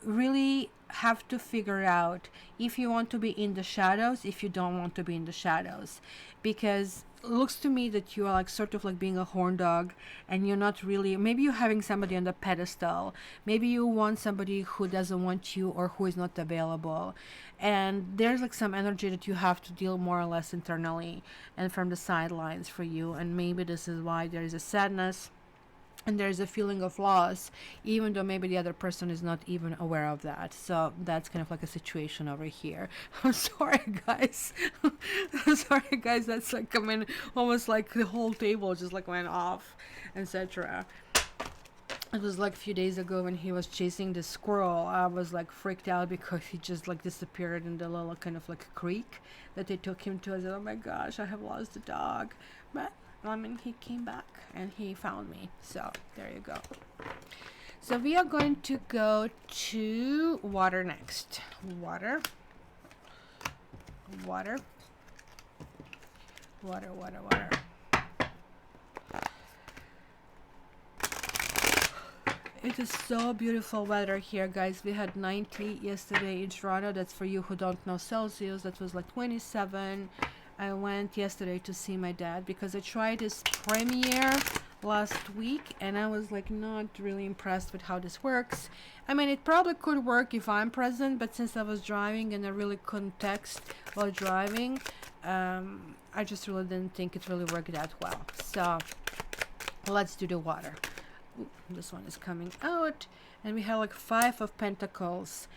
really have to figure out if you want to be in the shadows, if you don't want to be in the shadows, because it looks to me that you are like sort of like being a horn dog, and you're not really, maybe you're having somebody on the pedestal, maybe you want somebody who doesn't want you or who is not available, and there's like some energy that you have to deal more or less internally and from the sidelines for you. And maybe this is why there is a sadness and there's a feeling of loss, even though maybe the other person is not even aware of that. So that's kind of like a situation over here. I'm sorry guys. I'm sorry guys, that's like, I mean, almost like the whole table just like went off, etc. It was like a few days ago when he was chasing the squirrel. I was like freaked out because he just like disappeared in the little kind of like creek that they took him to. I said, oh my gosh, I have lost the dog. But I mean, he came back and he found me. So there you go. So we are going to go to water next. Water. Water. Water, water, water. It is so beautiful weather here, guys. We had 90 yesterday in Toronto. That's for you who don't know Celsius. That was like 27. I went yesterday to see my dad because I tried this premiere last week and I was like not really impressed with how this works. I mean, it probably could work if I'm present, but since I was driving and I really couldn't text while driving, I just really didn't think it really worked that well. So let's do the water. Ooh, this one is coming out, and we have like 5 of Pentacles.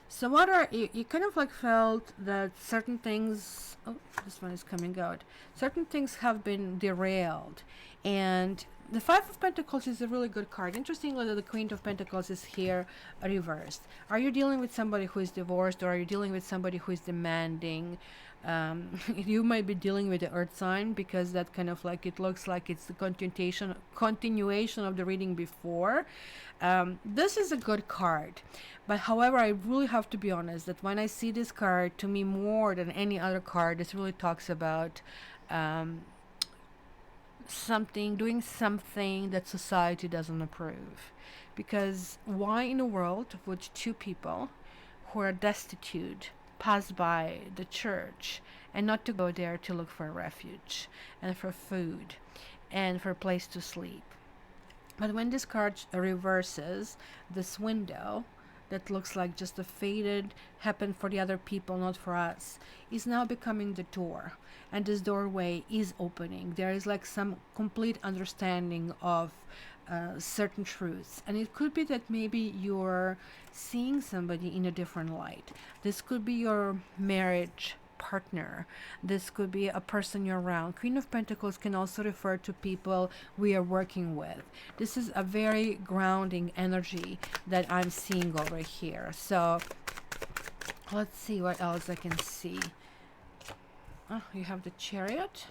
So what are you kind of like felt that certain things, oh, this one is coming out, certain things have been derailed, and the 5 of Pentacles is a really good card. Interestingly, that the Queen of Pentacles is here reversed. Are you dealing with somebody who is divorced, or are you dealing with somebody who is demanding? You might be dealing with the earth sign, because that kind of like, it looks like it's the continuation of the reading before. This is a good card, but however, I really have to be honest that when I see this card, to me more than any other card, this really talks about doing something that society doesn't approve. Because why in the world would 2 people who are destitute pass by the church and not to go there to look for a refuge and for food and for a place to sleep? But when this card reverses, this window that looks like just a faded, happened for the other people, not for us, is now becoming the door. And this doorway is opening. There is like some complete understanding of certain truths. And it could be that maybe you're seeing somebody in a different light. This could be your marriage partner. This could be a person you're around. Queen of Pentacles can also refer to people we are working with. This is a very grounding energy that I'm seeing over here. So let's see what else I can see. Oh, you have the Chariot.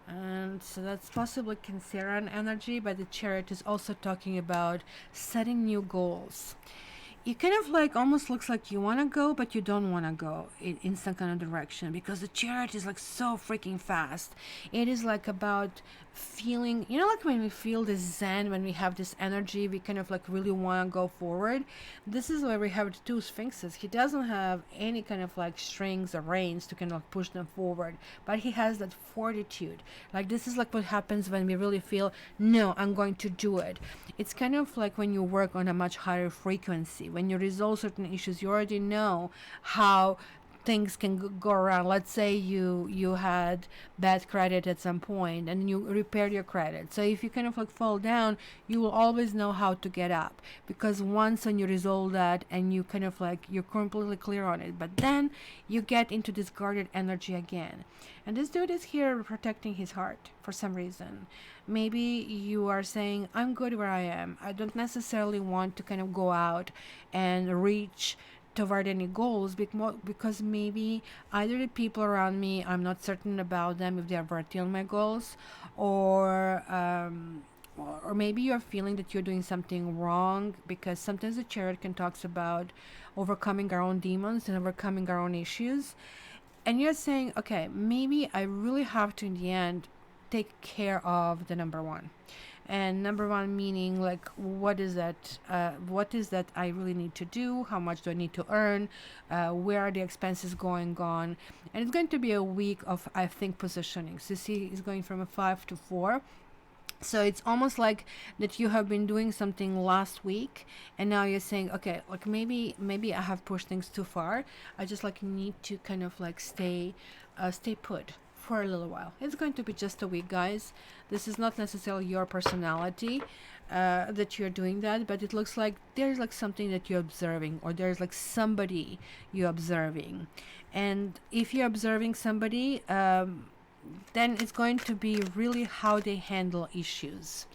And so that's possibly Cancerian energy, but the Chariot is also talking about setting new goals. You kind of like almost looks like you want to go, but you don't want to go in some kind of direction, because the Chariot is like so freaking fast. It is like about feeling, you know, like when we feel this zen, when we have this energy, we kind of like really want to go forward. This is where we have the two sphinxes. He doesn't have any kind of like strings or reins to kind of like push them forward, but he has that fortitude. Like this is like what happens when we really feel, no, I'm going to do it. It's kind of like when you work on a much higher frequency, when you resolve certain issues, you already know how things can go around. Let's say you had bad credit at some point and you repaired your credit. So if you kind of like fall down, you will always know how to get up, because once when you resolve that and you kind of like you're completely clear on it, but then you get into this guarded energy again. And this dude is here protecting his heart for some reason. Maybe you are saying, I'm good where I am. I don't necessarily want to kind of go out and reach toward any goals, because maybe either the people around me, I'm not certain about them if they are worthy of my goals, or maybe you're feeling that you're doing something wrong, because sometimes the Chariot can talks about overcoming our own demons and overcoming our own issues, and you're saying, okay, maybe I really have to in the end take care of the number one. And number one meaning like, what is that I really need to do, how much do I need to earn, where are the expenses going on. And it's going to be a week of, I think, positioning. So see, it's going from a 5 to 4. So it's almost like that you have been doing something last week and now you're saying, okay, like maybe I have pushed things too far. I just like need to kind of like stay put for a little while. It's going to be just a week, guys. This is not necessarily your personality that you're doing that, but it looks like there's like something that you're observing, or there's like somebody you're observing. And if you're observing somebody, then it's going to be really how they handle issues.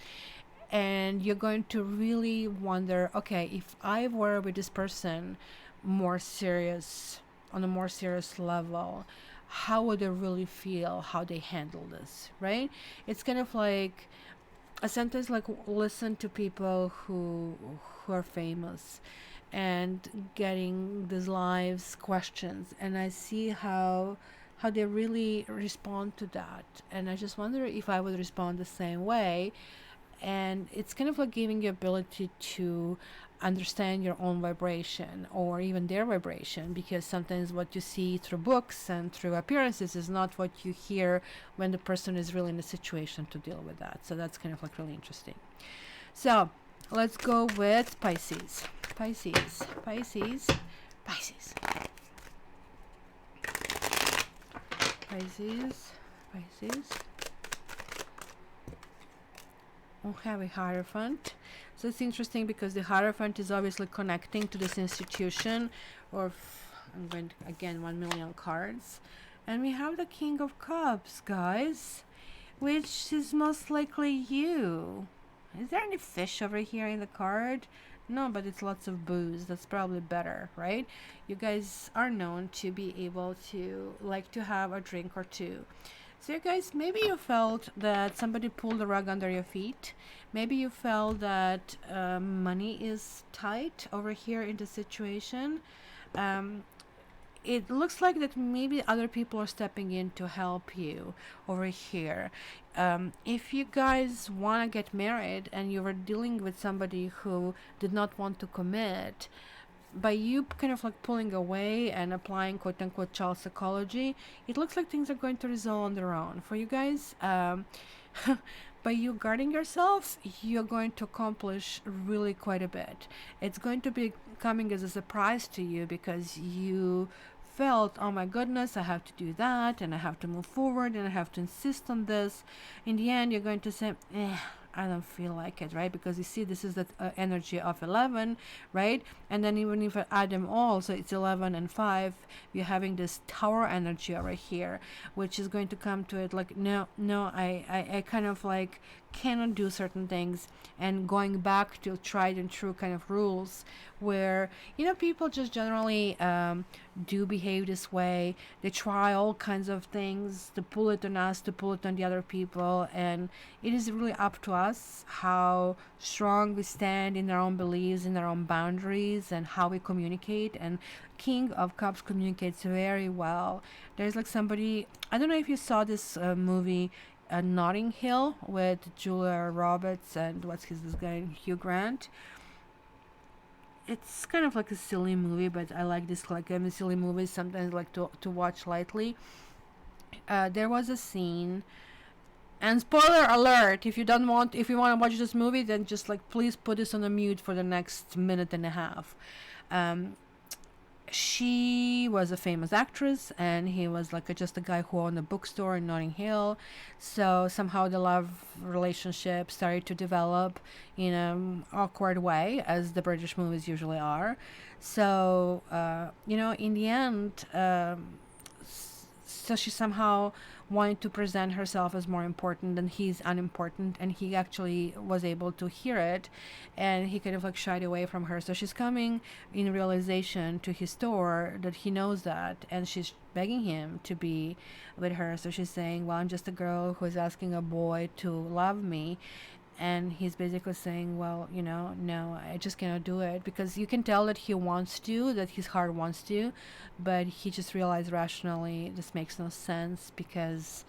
And you're going to really wonder, okay, if I were with this person more serious, on a more serious level, how would I really feel, how they handle this, right? It's kind of like a sentence like, listen to people who are famous and getting these lives questions, and I see how they really respond to that, and I just wonder if I would respond the same way. And it's kind of like giving you ability to understand your own vibration or even their vibration, because sometimes what you see through books and through appearances is not what you hear when the person is really in a situation to deal with that. So that's kind of like really interesting. So let's go with Pisces. Pisces. Oh, have a Hierophant. So it's interesting because the Hierophant is obviously connecting to this institution, or I'm going to, again, 1 million cards. And we have the King of Cups, guys, which is most likely you. Is there any fish over here in the card? No, but it's lots of booze. That's probably better, right? You guys are known to be able to like to have a drink or two. So you guys, maybe you felt that somebody pulled the rug under your feet. Maybe you felt that money is tight over here in the situation. It looks like that maybe other people are stepping in to help you over here. If you guys want to get married and you were dealing with somebody who did not want to commit, by you kind of like pulling away and applying quote unquote child psychology, it looks like things are going to resolve on their own for you guys. By you guarding yourself, you're going to accomplish really quite a bit. It's going to be coming as a surprise to you because you felt, oh my goodness, I have to do that and I have to move forward and I have to insist on this. In the end, you're going to say, I don't feel like it, right? Because you see, this is the energy of 11, right? And then even if I add them all, so it's 11 and 5, you're having this tower energy over here, which is going to come to it like, no, I kind of like cannot do certain things, and going back to tried and true kind of rules where, people just generally do behave this way. They try all kinds of things to pull it on us, to pull it on the other people, and it is really up to us how strong we stand in our own beliefs, in our own boundaries, and how we communicate. And King of Cups communicates very well. There's like somebody, I don't know if you saw this movie, Notting Hill, with Julia Roberts and this guy, Hugh Grant. It's kind of like a silly movie, but I like this like silly movies sometimes like to watch lightly. There was a scene, and spoiler alert, if you want to watch this movie, then just like please put this on a mute for the next minute and a half. She was a famous actress, and he was like just a guy who owned a bookstore in Notting Hill. So somehow the love relationship started to develop in an awkward way, as the British movies usually are. So in the end, so she somehow wanted to present herself as more important than he's unimportant, and he actually was able to hear it, and he kind of like shied away from her. So she's coming in realization to his store that he knows that, and she's begging him to be with her. So she's saying, well, I'm just a girl who's asking a boy to love me. And he's basically saying, well, no, I just cannot do it, because you can tell that he wants to, that his heart wants to, but he just realized rationally this makes no sense, because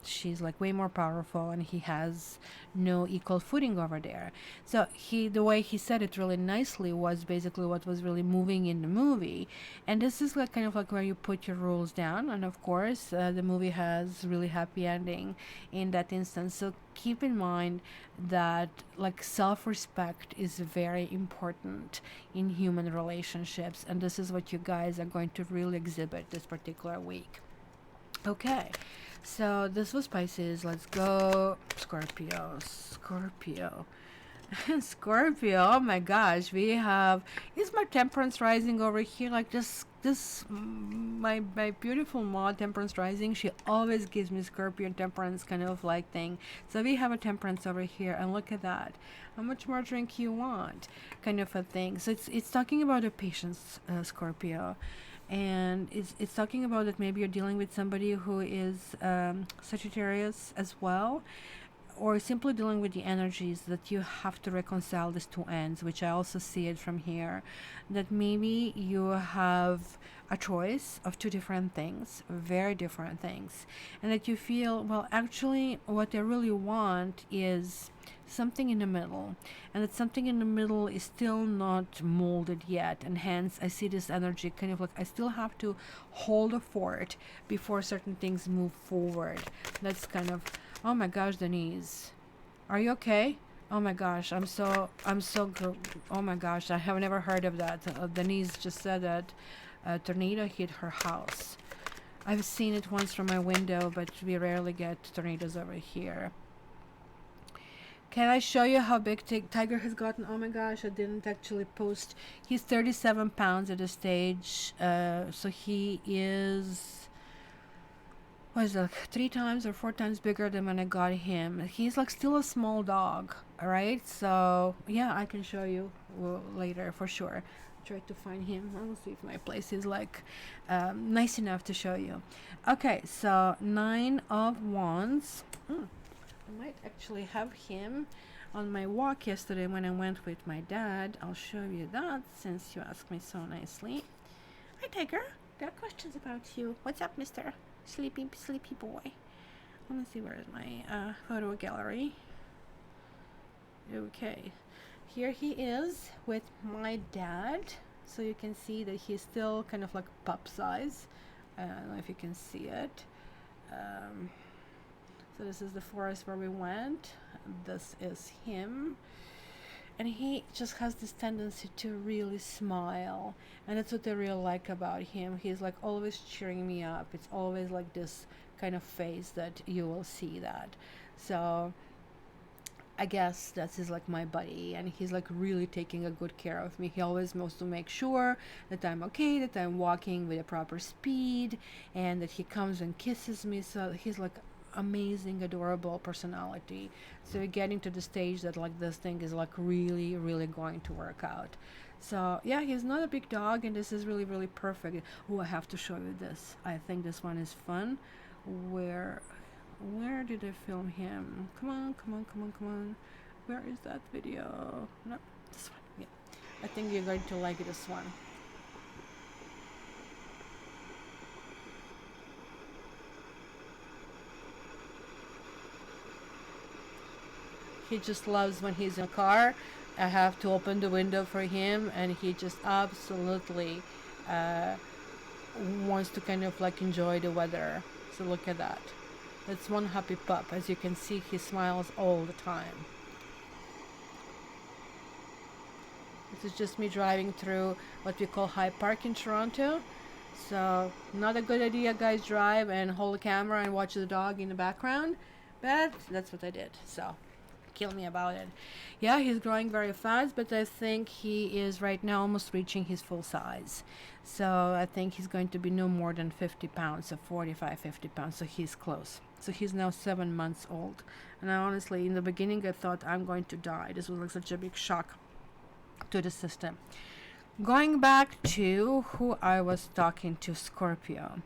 she's like way more powerful and he has no equal footing over there. So the way he said it really nicely was basically what was really moving in the movie. And this is like kind of like where you put your rules down, and of course the movie has really happy ending in that instance. So keep in mind that like self-respect is very important in human relationships, and this is what you guys are going to really exhibit this particular week. Okay, so this was Pisces. Let's go Scorpio. Scorpio, oh my gosh, we have, is my Temperance rising over here, like this my beautiful mod Temperance rising, she always gives me Scorpio Temperance kind of like thing. So we have a Temperance over here, and look at that, how much more drink you want kind of a thing. So it's talking about a patience, Scorpio, and it's talking about that maybe you're dealing with somebody who is Sagittarius as well, or simply dealing with the energies that you have to reconcile these two ends, which I also see it from here, that maybe you have a choice of two different things, very different things, and that you feel, well, actually what I really want is something in the middle, and that something in the middle is still not molded yet, and hence I see this energy kind of like I still have to hold a fort before certain things move forward. That's kind of, oh my gosh, Denise, are you okay? Oh my gosh, oh my gosh, I have never heard of that. Denise just said that a tornado hit her house. I've seen it once from my window, but we rarely get tornadoes over here. Can I show you how big Tiger has gotten? Oh my gosh, I didn't actually post. He's 37 pounds at this stage. So he is, what is that, 3 times or 4 times bigger than when I got him. He's like still a small dog, alright? So yeah, I can show you later for sure. Try to find him. I will see if my place is like nice enough to show you. Okay, so 9 of Wands. I might actually have him on my walk yesterday when I went with my dad. I'll show you that since you asked me so nicely. Hi, Tiger. There are questions about you. What's up, Mr. Sleepy boy? Let me see, where is my photo gallery. Okay, here he is with my dad. So you can see that he's still kind of like pup size. I don't know if you can see it. So this is the forest where we went. This is him. And he just has this tendency to really smile. And that's what I really like about him. He's like always cheering me up. It's always like this kind of face that you will see that. So I guess that's his like my buddy, and he's like really taking a good care of me. He always wants to make sure that I'm okay, that I'm walking with a proper speed, and that he comes and kisses me. So he's like amazing, adorable personality. So you're getting to the stage that like this thing is like really, really going to work out. So yeah, he's not a big dog, and this is really, really perfect. Oh, I have to show you this. I think this one is fun. Where, where did I film him? Come on, come on, come on, come on. Where is that video? No, this one. Yeah, I think you're going to like this one. He just loves when he's in a car. I have to open the window for him, and he just absolutely uh, wants to kind of like enjoy the weather. So look at that. That's one happy pup. As you can see, he smiles all the time. This is just me driving through what we call Hyde Park in Toronto. So not a good idea, guys, drive and hold the camera and watch the dog in the background. But that's what I did. So kill me about it. Yeah, he's growing very fast, but I think he is right now almost reaching his full size. So I think he's going to be no more than 50 pounds, so 45, 50 pounds. So he's close. So he's now 7 months old. And I honestly, in the beginning, I thought I'm going to die. This was like such a big shock to the system. Going back to who I was talking to, Scorpio.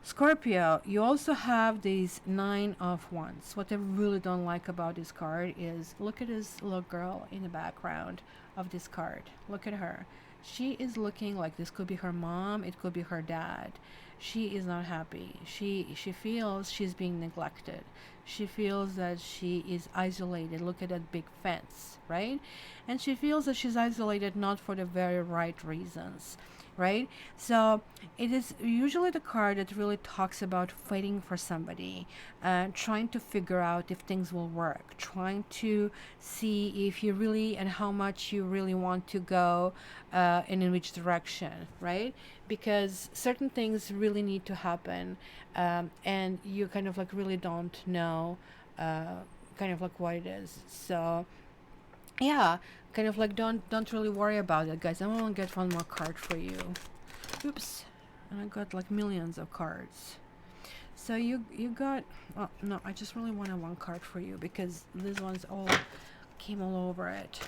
Scorpio, you also have these 9 of Wands. What I really don't like about this card is look at this little girl in the background of this card. Look at her. She is looking like this could be her mom, it could be her dad. She is not happy. She feels she's being neglected. She feels that she is isolated. Look at that big fence, right? And she feels that she's isolated not for the very right reasons, right? So it is usually the card that really talks about fighting for somebody, trying to figure out if things will work, trying to see if you really and how much you really want to go and in which direction, right? Because certain things really need to happen, and you kind of like really don't know kind of like what it is. So yeah, kind of like don't really worry about it, guys. I'm gonna get one more card for you. Oops, and I got like millions of cards. So you got, oh no, I just really wanted one card for you because these ones all came all over it.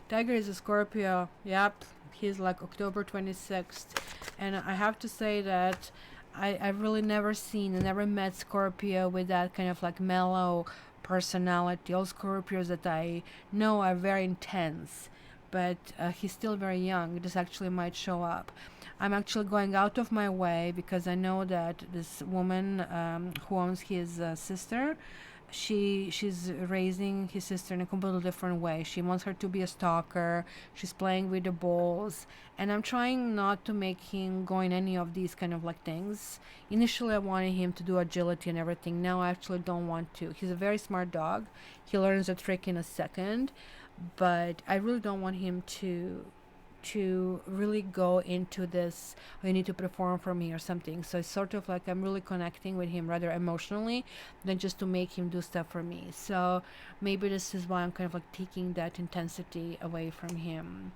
Tiger is a Scorpio. Yep, he's like October 26th, and I have to say that I've really never seen and never met Scorpio with that kind of like mellow personality. All Scorpios that I know are very intense, but he's still very young. This actually might show up. I'm actually going out of my way because I know that this woman who owns his sister, she's raising his sister in a completely different way. She wants her to be a stalker. She's playing with the balls, and I'm trying not to make him go in any of these kind of like things. Initially I wanted him to do agility and everything. Now I actually don't want to. He's a very smart dog. He learns a trick in a second, but I really don't want him to really go into this, oh, you need to perform for me or something. So it's sort of like I'm really connecting with him rather emotionally than just to make him do stuff for me. So maybe this is why I'm kind of like taking that intensity away from him.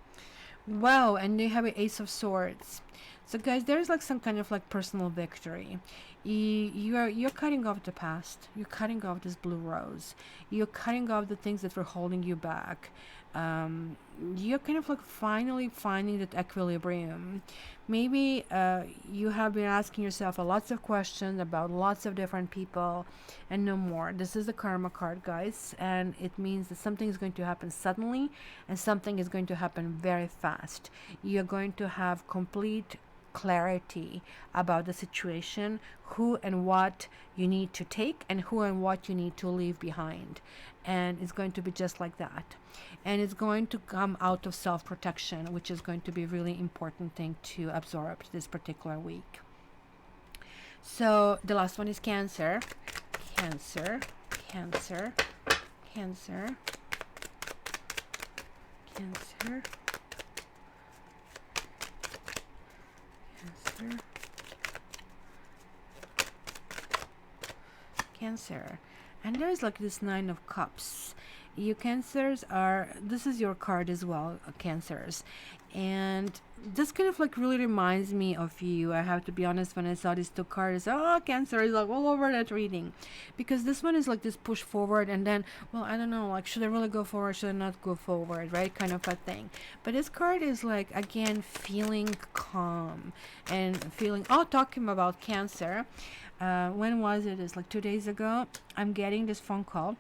Wow, and they have an Ace of Swords. So guys, there's like some kind of like personal victory. You're cutting off the past. You're cutting off this blue rose. You're cutting off the things that were holding you back. You're kind of like finally finding that equilibrium. Maybe you have been asking yourself lots of questions about lots of different people, and no more. This is the karma card, guys, and it means that something is going to happen suddenly and something is going to happen very fast. You're going to have complete clarity about the situation, who and what you need to take and who and what you need to leave behind, and it's going to be just like that. And it's going to come out of self-protection, which is going to be a really important thing to absorb this particular week. So the last one is Cancer. Cancer, Cancer, Cancer, Cancer, Cancer, Cancer. And there's like this 9 of Cups. You cancers are, this is your card as well, cancers. And this kind of like really reminds me of you. I have to be honest, when I saw these two cards, oh, cancer is like all over that reading. Because this one is like this push forward and then, well, I don't know, like should I really go forward, should I not go forward, right? Kind of a thing. But this card is like, again, feeling calm and feeling, oh, talking about cancer. When was it? It's like 2 days ago. I'm getting this phone call.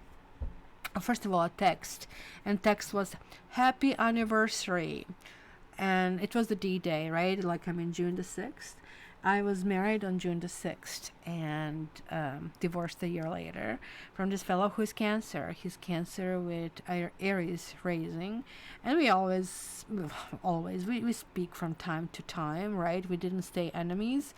First of all, a text. And text was, happy anniversary. And it was the D-Day, right? Like I'm in June the 6th. I was married on June the 6th and divorced a year later from this fellow who is Cancer. He's Cancer with Aries raising. And we always, we speak from time to time, right? We didn't stay enemies.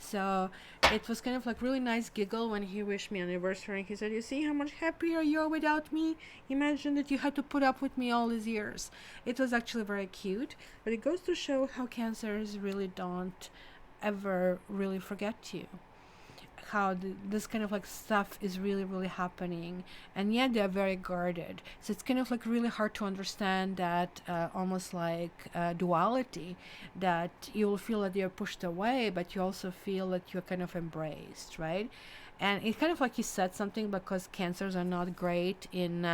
So it was kind of like really nice giggle when he wished me anniversary. He said, you see how much happier you are without me? Imagine that you had to put up with me all these years. It was actually very cute. But it goes to show how cancers really don't ever really forget you. How this kind of like stuff is really really happening, and yet they're very guarded, so it's kind of like really hard to understand that almost like duality, that you'll feel that you're pushed away but you also feel that you're kind of embraced, right? And it's kind of like he said something, because cancers are not great in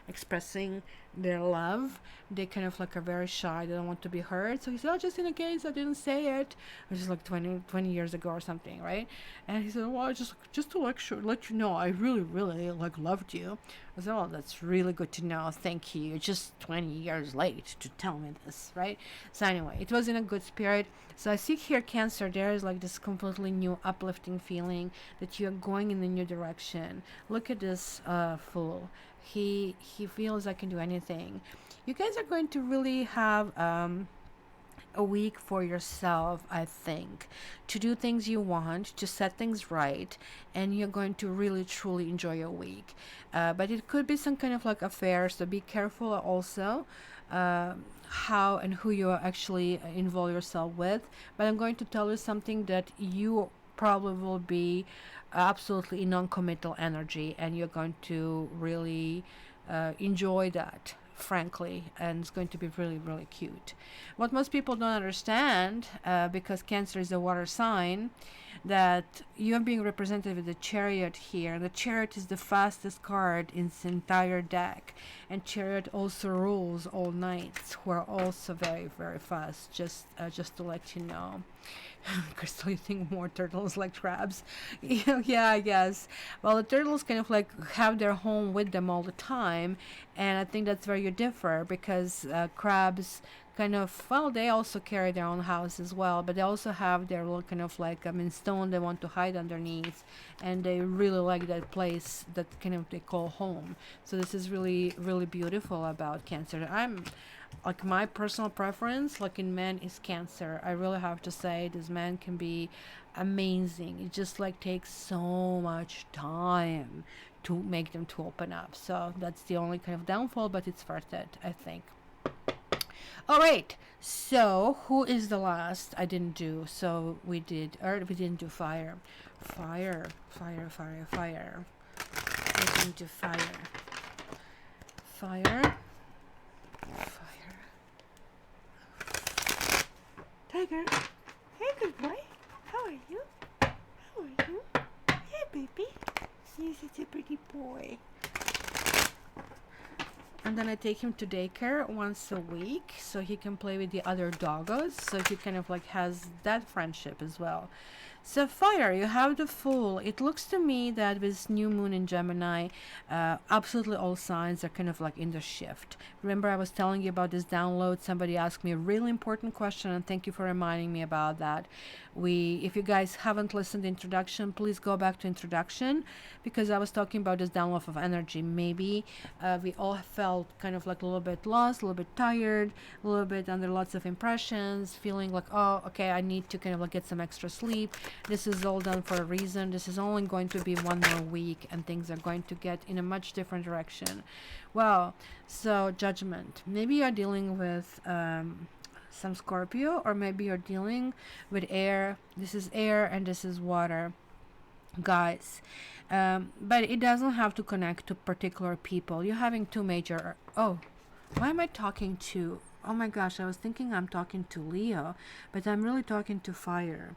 expressing their love. They kind of like are very shy, they don't want to be heard. So he said, oh, just in a case I didn't say it, which is like 20 years ago or something, right? And he said, well, just to like let you know, I really really like loved you. I said, oh, that's really good to know, thank you. You're just 20 years late to tell me this, right? So anyway, it was in a good spirit. So I see here, Cancer, there is like this completely new uplifting feeling that you're going in a new direction. Look at this fool. He feels I can do anything. You guys are going to really have a week for yourself, I think, to do things you want, to set things right, and you're going to really truly enjoy your week. But it could be some kind of like affair, so be careful also how and who you actually involve yourself with. But I'm going to tell you something, that you probably will be absolutely non-committal energy, and you're going to really enjoy that, frankly, and it's going to be really really cute. What most people don't understand, because Cancer is a water sign, that you're being represented with the Chariot here. The Chariot is the fastest card in this entire deck, and Chariot also rules all knights, who are also very very fast, just to let you know. Crystal, you think more turtles like crabs? Yeah, I guess. Well, the turtles kind of like have their home with them all the time, and I think that's where you differ, because crabs kind of, well, they also carry their own house as well, but they also have their little kind of like, stone they want to hide underneath, and they really like that place that kind of they call home. So this is really really beautiful about Cancer. I'm like, my personal preference, like in men, is Cancer. I really have to say, this man can be amazing. It just like takes so much time to make them to open up. So that's the only kind of downfall, but it's worth it, I think. All right, so who is the last I didn't do? So we didn't do fire. Fire. We didn't do fire. Fire. Tiger. Hey, good boy. How are you? Hey, baby. You're such a pretty boy. And then I take him to daycare once a week, so he can play with the other doggos, so he kind of like has that friendship as well. So fire, you have the Fool. It looks to me that with new moon in Gemini, absolutely all signs are kind of like in the shift. Remember, I was telling you about this download. Somebody asked me a really important question, and thank you for reminding me about that. If you guys haven't listened to introduction, please go back to introduction, because I was talking about this download of energy. Maybe we all felt kind of like a little bit lost, a little bit tired, a little bit under lots of impressions, feeling like, oh, okay, I need to kind of like get some extra sleep. This is all done for a reason. This is only going to be one more week, and things are going to get in a much different direction. Well, so Judgment. Maybe you're dealing with some Scorpio, or maybe you're dealing with air. This is air and this is water. guys. But it doesn't have to connect to particular people. You're having two major, oh, why am I talking to, oh my gosh, I was thinking I'm talking to Leo, but I'm really talking to fire.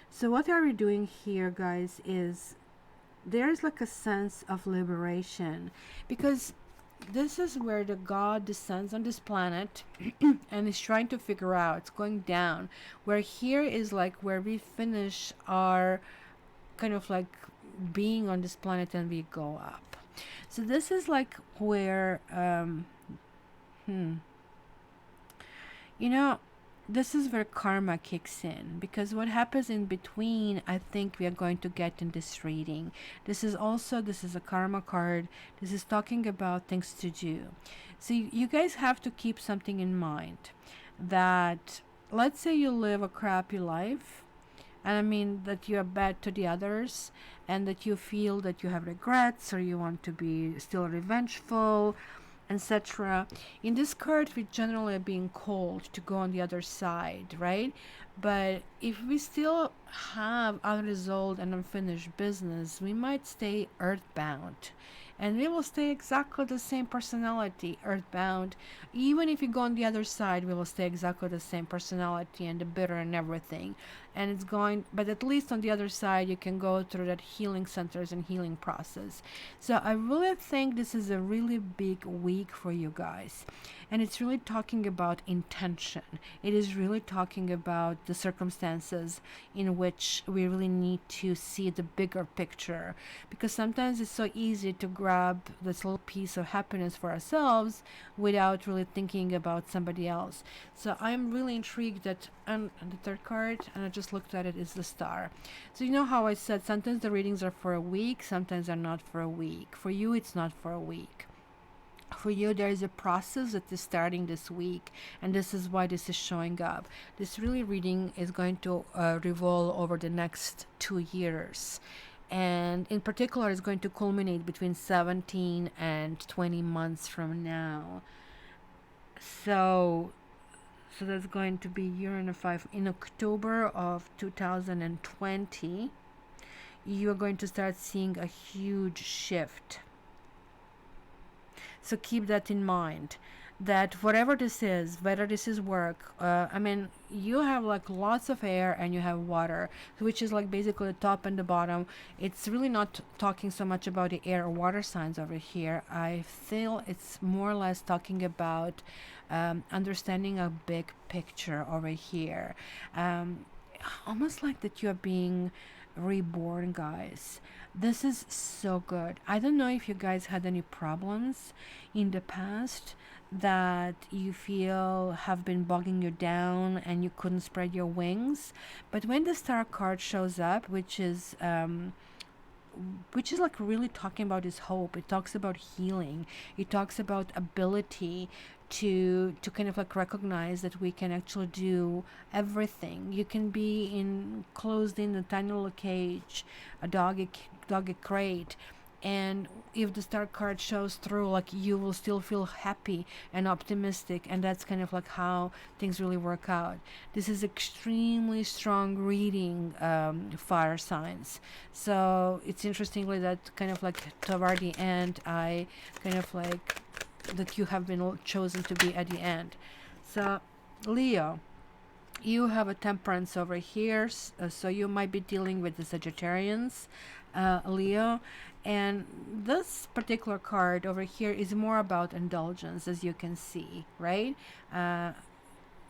So what are we doing here, guys, is there's like a sense of liberation, because this is where the god descends on this planet and is trying to figure out, it's going down, where here is like where we finish our kind of like being on this planet and we go up. So this is like where you know, this is where karma kicks in, because what happens in between, I think we are going to get in this reading. This is a karma card. This is talking about things to do. So you guys have to keep something in mind, that let's say you live a crappy life, and I mean that you are bad to the others, and that you feel that you have regrets, or you want to be still revengeful, etc. In this card, we generally are being called to go on the other side, right? But if we still have unresolved and unfinished business, we might stay earthbound. And we will stay exactly the same personality, earthbound. Even if you go on the other side, we will stay exactly the same personality and the bitter and everything. And it's going, but at least on the other side, you can go through that healing centers and healing process. So I really think this is a really big week for you guys. And it's really talking about intention. It is really talking about the circumstances in which we really need to see the bigger picture. Because sometimes it's so easy to grab this little piece of happiness for ourselves without really thinking about somebody else. So I'm really intrigued that, and the third card, and I just looked at it, is the star. So you know how I said sometimes the readings are for a week, sometimes they're not for a week. For you, it's not for a week. For you, there is a process that is starting this week, and this is why this is showing up. This really reading is going to revolve over the next 2 years, and in particular is going to culminate between 17 and 20 months from now. So that's going to be year and a 5. In October of 2020, you are going to start seeing a huge shift. So keep that in mind, that whatever this is, whether this is work, I mean, you have like lots of air and you have water, which is like basically the top and the bottom. It's really not talking so much about the air or water signs over here. I feel it's more or less talking about understanding a big picture over here. Almost like that you're being reborn, guys. This is so good. I don't know if you guys had any problems in the past that you feel have been bogging you down and you couldn't spread your wings. But when the star card shows up, which is like really talking about his hope, it talks about healing, it talks about ability to kind of like recognize that we can actually do everything. You can be closed in a tiny little cage, a doggy crate, and if the star card shows through, like, you will still feel happy and optimistic, and that's kind of like how things really work out. This is extremely strong reading, fire signs. So it's interestingly that kind of like toward the end, I kind of like that you have been chosen to be at the end. So Leo, you have a temperance over here, so you might be dealing with the Sagittarians, Leo. And this particular card over here is more about indulgence, as you can see, right?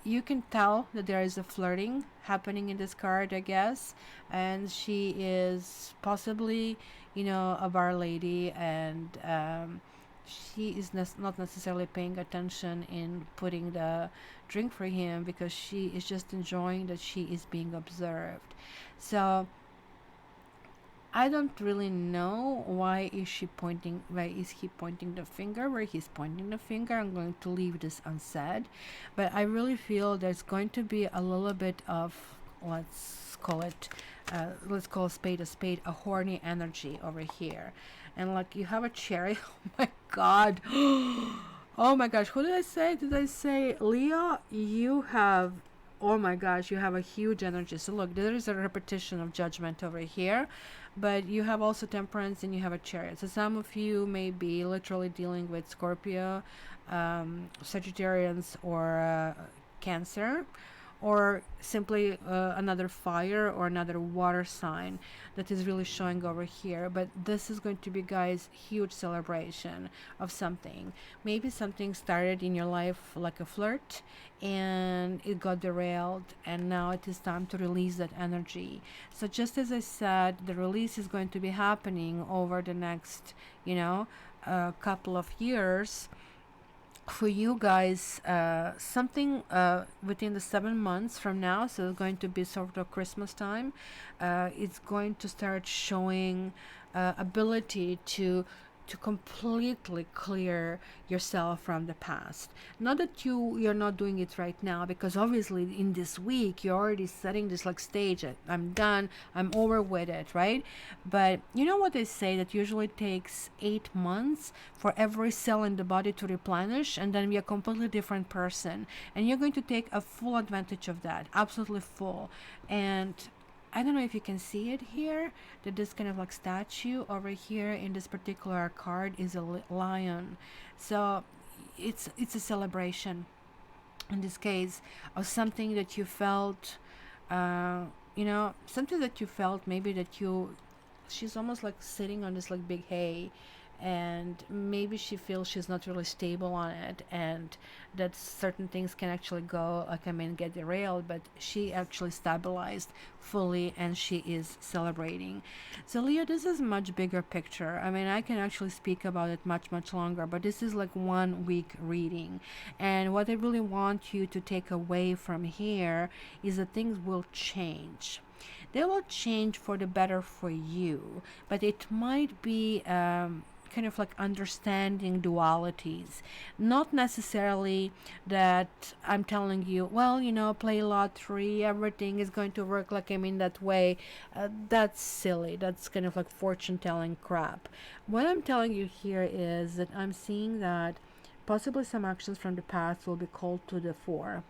You can tell that there is a flirting happening in this card, I guess, and she is possibly, a bar lady, and she is not necessarily paying attention in putting the drink for him, because she is just enjoying that she is being observed. So I don't really know why is he pointing the finger where he's pointing the finger. I'm going to leave this unsaid, but I really feel there's going to be a little bit of, let's call a spade, a horny energy over here. And like, you have a cherry. Oh my god. Oh my gosh, who did I say? Did I say Leo? You have Oh my gosh, you have a huge energy. So look, there is a repetition of judgment over here, but you have also temperance and you have a chariot. So some of you may be literally dealing with Scorpio, Sagittarians, or Cancer, or simply another fire or another water sign that is really showing over here. But this is going to be, guys, huge celebration of something. Maybe something started in your life like a flirt and it got derailed, and now it is time to release that energy. So just as I said, the release is going to be happening over the next, couple of years for you guys. Something within the 7 months from now, so it's going to be sort of Christmas time. It's going to start showing ability to completely clear yourself from the past. Not that you're not doing it right now, because obviously in this week you're already setting this like stage. I'm done, I'm over with it, right? But you know what they say, that usually takes 8 months for every cell in the body to replenish, and then be a completely different person. And you're going to take a full advantage of that, absolutely full. And I don't know if you can see it here, that this kind of like statue over here in this particular card is a lion. So it's a celebration in this case of something that you felt, something that you felt, maybe that she's almost like sitting on this like big hay, and maybe she feels she's not really stable on it, and that certain things can actually go like, get derailed, but she actually stabilized fully and she is celebrating. So Leo, this is much bigger picture. I can actually speak about it much longer, but this is like 1 week reading, and what I really want you to take away from here is that things will change. They will change for the better for you, but it might be kind of like understanding dualities. Not necessarily that I'm telling you, well, play lottery, everything is going to work like that way. That's silly. That's kind of like fortune telling crap. What I'm telling you here is that I'm seeing that possibly some actions from the past will be called to the fore,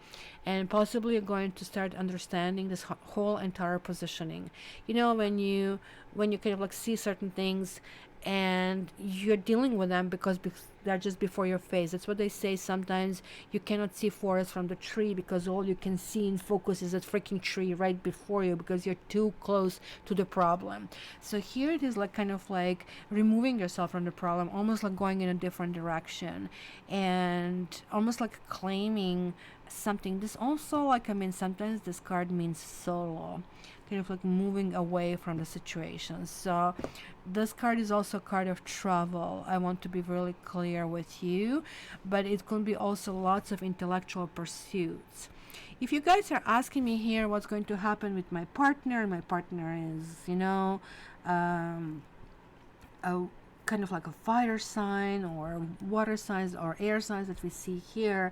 and possibly you're going to start understanding this whole entire positioning. When you kind of like see certain things and you're dealing with them because they're just before your face. That's what they say. Sometimes you cannot see forest from the tree because all you can see in focus is that freaking tree right before you, because you're too close to the problem. So here it is like kind of like removing yourself from the problem, almost like going in a different direction, and almost like claiming something. This also like, sometimes this card means solo, kind of like moving away from the situation. So this card is also a card of travel. I want to be really clear with you, but it could be also lots of intellectual pursuits. If you guys are asking me here what's going to happen with my partner is, a kind of like a fire sign or water signs or air signs that we see here.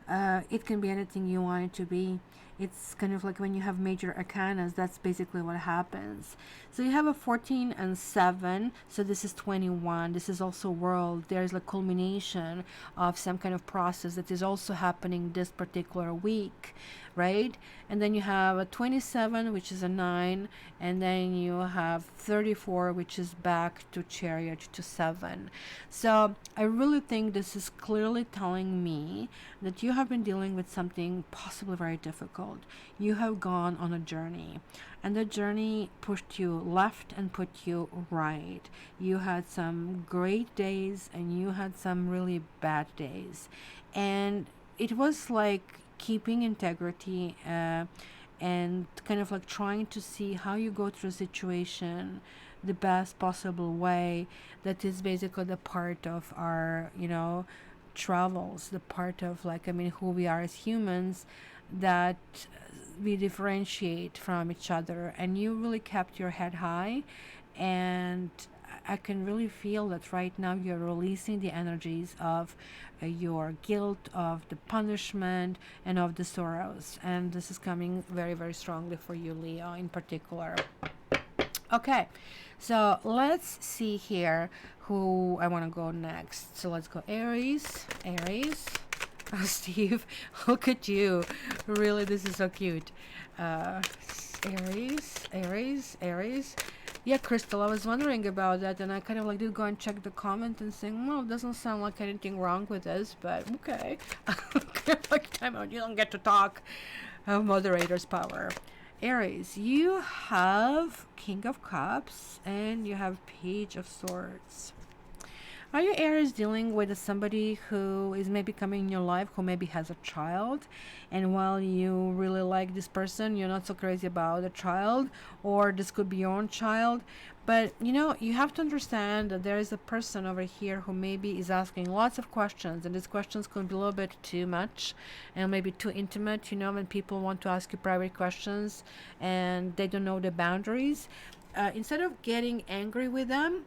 It can be anything you want it to be. It's kind of like when you have major arcanas, that's basically what happens. So you have a 14 and 7, so this is 21. This is also world. There's a culmination of some kind of process that is also happening this particular week, right? And then you have a 27, which is a 9, and then you have 34, which is back to chariot to 7. So I really think this is clearly telling me that you have been dealing with something possibly very difficult. You have gone on a journey, and the journey pushed you left and put you right. You had some great days and you had some really bad days, and it was like keeping integrity and kind of like trying to see how you go through a situation the best possible way. That is basically the part of our travels, the part of like who we are as humans, that we differentiate from each other. And you really kept your head high, and I can really feel that right now you're releasing the energies of your guilt, of the punishment, and of the sorrows. And this is coming very, very strongly for you, Leo, in particular. Okay, so let's see here who I want to go next. So let's go Aries, Oh, Steve, look at you. Really, this is so cute. Uh, Aries. Yeah, Crystal, I was wondering about that, and I kind of like did go and check the comment and saying, well, it doesn't sound like anything wrong with this, but okay. Like, time out, you don't get to talk. Moderator's power. Aries, you have King of Cups and you have Page of Swords. Are you Aries dealing with somebody who is maybe coming in your life who maybe has a child, and while you really like this person, you're not so crazy about the child, or this could be your own child, but you know, you have to understand that there is a person over here who maybe is asking lots of questions, and these questions could be a little bit too much and maybe too intimate, you know, when people want to ask you private questions and they don't know the boundaries. Instead of getting angry with them,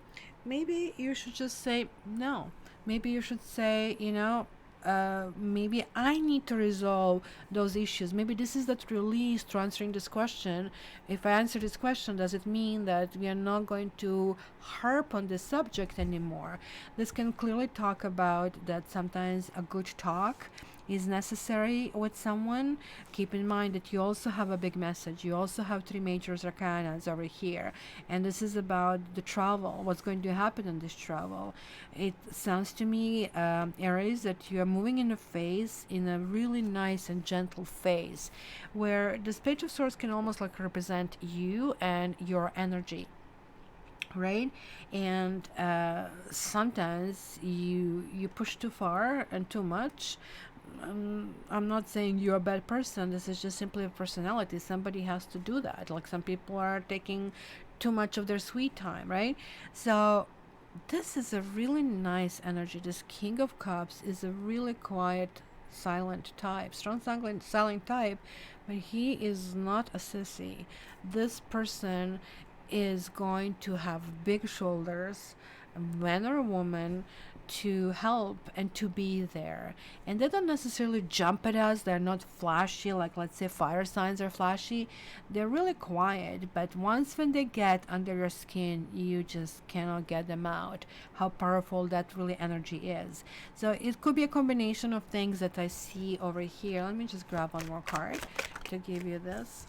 maybe you should just say no. Maybe you should say, you know, maybe I need to resolve those issues. Maybe this is that release to answering this question. If I answer this question, does it mean that we are not going to harp on this subject anymore? This can clearly talk about that sometimes a good talk is necessary with someone. Keep in mind that you also have a big message. You also have three major arcanas over here, and this is about the travel, what's going to happen in this travel. It sounds to me, Aries, that you are moving in a phase, in a really nice and gentle phase, where this Page of Swords can almost like represent you and your energy, right? And sometimes you push too far and too much. I'm not saying you're a bad person. This is just simply a personality. Somebody has to do that. Like some people are taking too much of their sweet time, right? So this is a really nice energy. This King of Cups is a really quiet, silent type, strong, silent type, but he is not a sissy. This person is going to have big shoulders, man or woman, to help and to be there. And they don't necessarily jump at us. They're not flashy, like let's say fire signs are flashy. They're really quiet, but once when they get under your skin, you just cannot get them out. How powerful that really energy is. So it could be a combination of things that I see over here. Let me just grab one more card to give you this.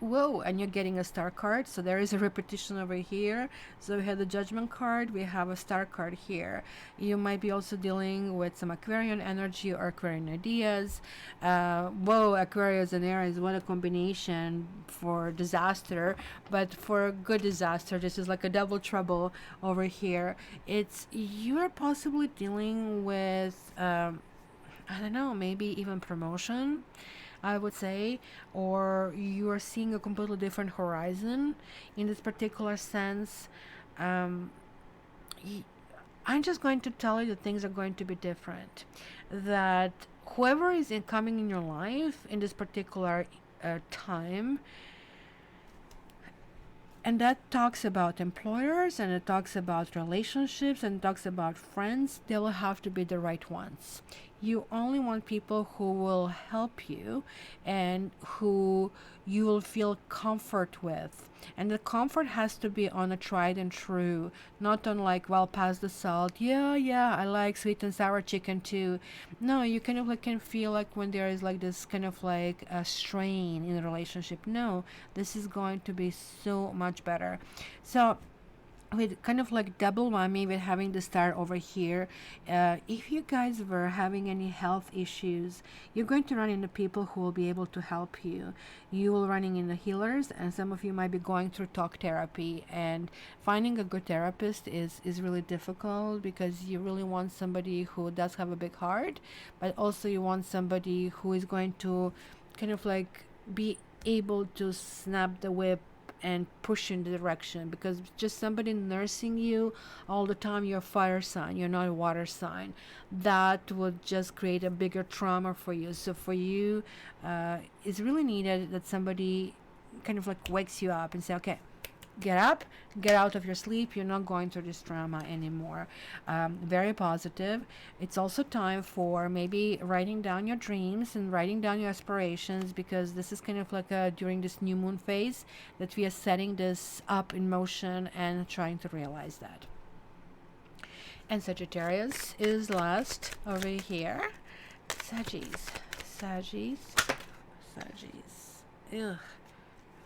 Whoa, and you're getting a star card, so there is a repetition over here. So we have the judgment card, we have a star card here. You might be also dealing with some Aquarian energy or Aquarian ideas. Whoa, Aquarius and Aries, what a combination for disaster, but for a good disaster. This is like a double trouble over here. It's, you're possibly dealing with I don't know, maybe even promotion, I would say, or you are seeing a completely different horizon in this particular sense. Um, I'm just going to tell you that things are going to be different. That whoever is coming in your life in this particular time, and that talks about employers, and it talks about relationships, and it talks about friends, they will have to be the right ones. You only want people who will help you and who you will feel comfort with. And the comfort has to be on a tried and true, not on like, well, past the salt. Yeah, I like sweet and sour chicken too. No, you kind of like can feel like when there is like this kind of like a strain in a relationship. No, this is going to be so much better. So with kind of like double whammy with having the star over here, if you guys were having any health issues, you're going to run into people who will be able to help you. You will running into healers, and some of you might be going through talk therapy, and finding a good therapist is really difficult because you really want somebody who does have a big heart, but also you want somebody who is going to kind of like be able to snap the whip and push in the direction, because just somebody nursing you all the time, you're a fire sign, you're not a water sign, that would just create a bigger trauma for you. So for you, it's really needed that somebody kind of like wakes you up and say, okay, get up, get out of your sleep, you're not going through this drama anymore. Very positive. It's also time for maybe writing down your dreams and writing down your aspirations, because this is kind of like during this new moon phase that we are setting this up in motion and trying to realize that. And Sagittarius is last over here. Saggies. Saggies. Saggies. Ugh.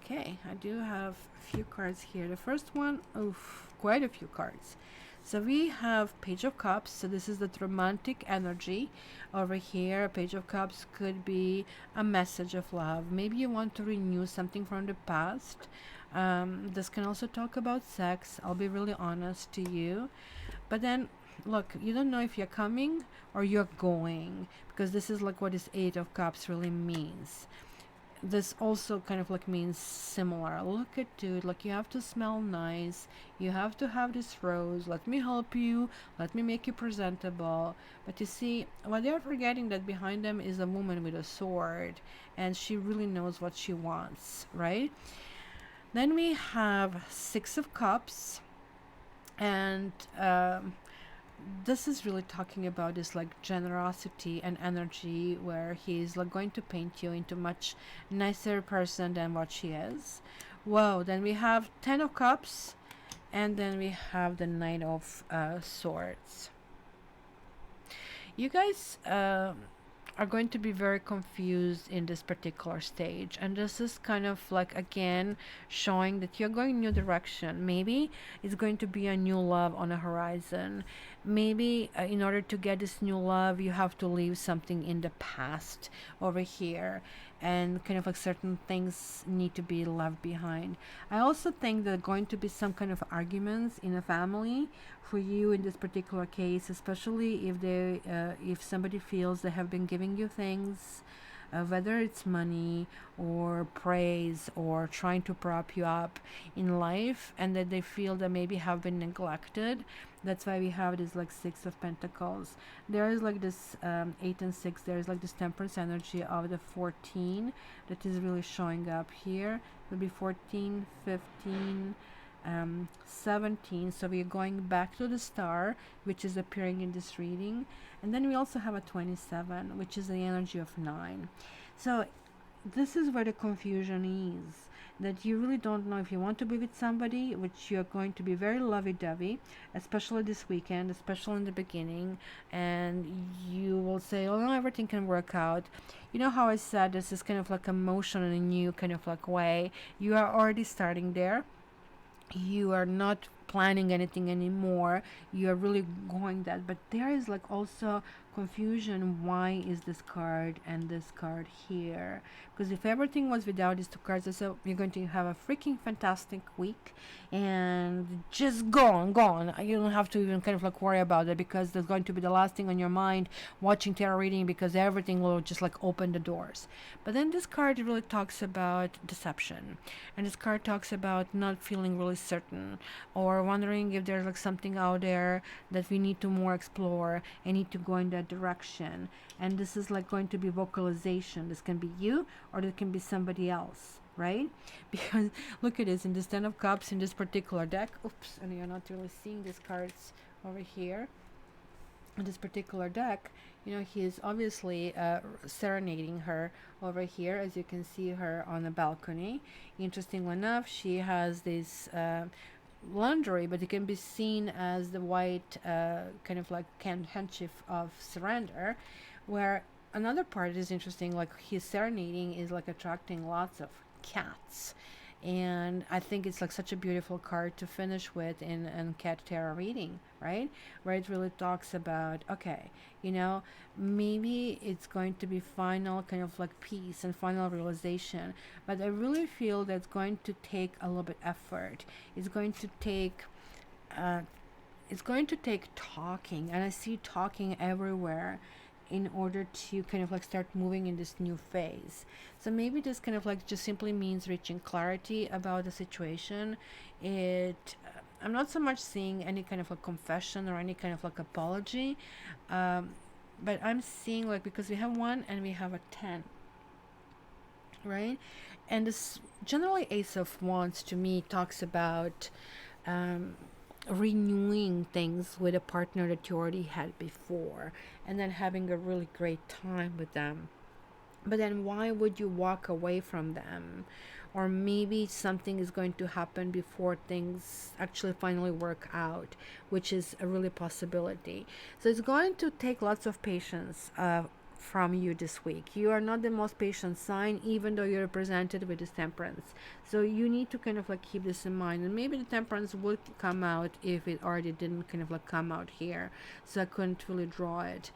Okay, I do have a few cards here. The first one, oof, quite a few cards. So we have Page of Cups. So this is the romantic energy over here. Page of Cups could be a message of love. Maybe you want to renew something from the past. This can also talk about sex. I'll be really honest to you. But then, look, you don't know if you're coming or you're going, because this is like what this Eight of Cups really means. This also kind of like means similar. Look at dude, like you have to smell nice, you have to have this rose, let me help you, let me make you presentable. But you see, what they're forgetting, that behind them is a woman with a sword, and she really knows what she wants, right? Then we have Six of Cups, and this is really talking about this like generosity and energy, where he's like going to paint you into much nicer person than what she is. Whoa, then we have Ten of Cups, and then we have the Knight of Swords. You guys are going to be very confused in this particular stage, and this is kind of like again showing that you're going new direction. Maybe it's going to be a new love on the horizon. Maybe in order to get this new love, you have to leave something in the past over here, and kind of like certain things need to be left behind. I also think there are going to be some kind of arguments in a family for you in this particular case, especially if somebody feels they have been giving you things, whether it's money or praise or trying to prop you up in life, and that they feel that maybe have been neglected. That's why we have this like Six of Pentacles. There is like this 8 and 6. There is like this temperance energy of the 14 that is really showing up here. It will be 14, 15, 17. So we're going back to the star, which is appearing in this reading. And then we also have a 27, which is the energy of 9. So this is where the confusion is, that you really don't know if you want to be with somebody, which you're going to be very lovey-dovey, especially this weekend, especially in the beginning, and you will say, oh no, everything can work out. You know how I said this is kind of like emotion in a new kind of like way. You are already starting there. You are not planning anything anymore, you are really going that. But there is like also confusion, why is this card and this card here? Because if everything was without these two cards, so you're going to have a freaking fantastic week, and just go on, you don't have to even kind of like worry about it, because there's going to be the last thing on your mind watching tarot reading, because everything will just like open the doors. But then this card really talks about deception, and this card talks about not feeling really certain, or wondering if there's like something out there that we need to more explore and need to go in that direction. And this is like going to be vocalization. This can be you, or it can be somebody else, right? Because look at this, in this 10 of Cups in this particular deck, oops, and you're not really seeing these cards over here in this particular deck. You know, he is obviously serenading her over here, as you can see her on the balcony. Interestingly enough, she has this laundry, but it can be seen as the white kind of like handkerchief of surrender, where another part is interesting, like his serenading is like attracting lots of cats. And I think it's like such a beautiful card to finish with in cat tarot reading, right? Where it really talks about, okay, you know, maybe it's going to be final kind of like peace and final realization, but I really feel that's going to take a little bit effort. It's going to take talking, and I see talking everywhere in order to kind of like start moving in this new phase. So maybe this kind of like just simply means reaching clarity about the situation. I'm not so much seeing any kind of like confession or any kind of like apology, but I'm seeing like, because we have 1 and we have a 10, right? And this generally Ace of Wands to me talks about renewing things with a partner that you already had before, and then having a really great time with them. But then why would you walk away from them? Or maybe something is going to happen before things actually finally work out, which is a really possibility. So it's going to take lots of patience from you this week. You are not the most patient sign, even though you're represented with this temperance. So you need to kind of like keep this in mind. And maybe the temperance would come out if it already didn't kind of like come out here. So I couldn't really draw it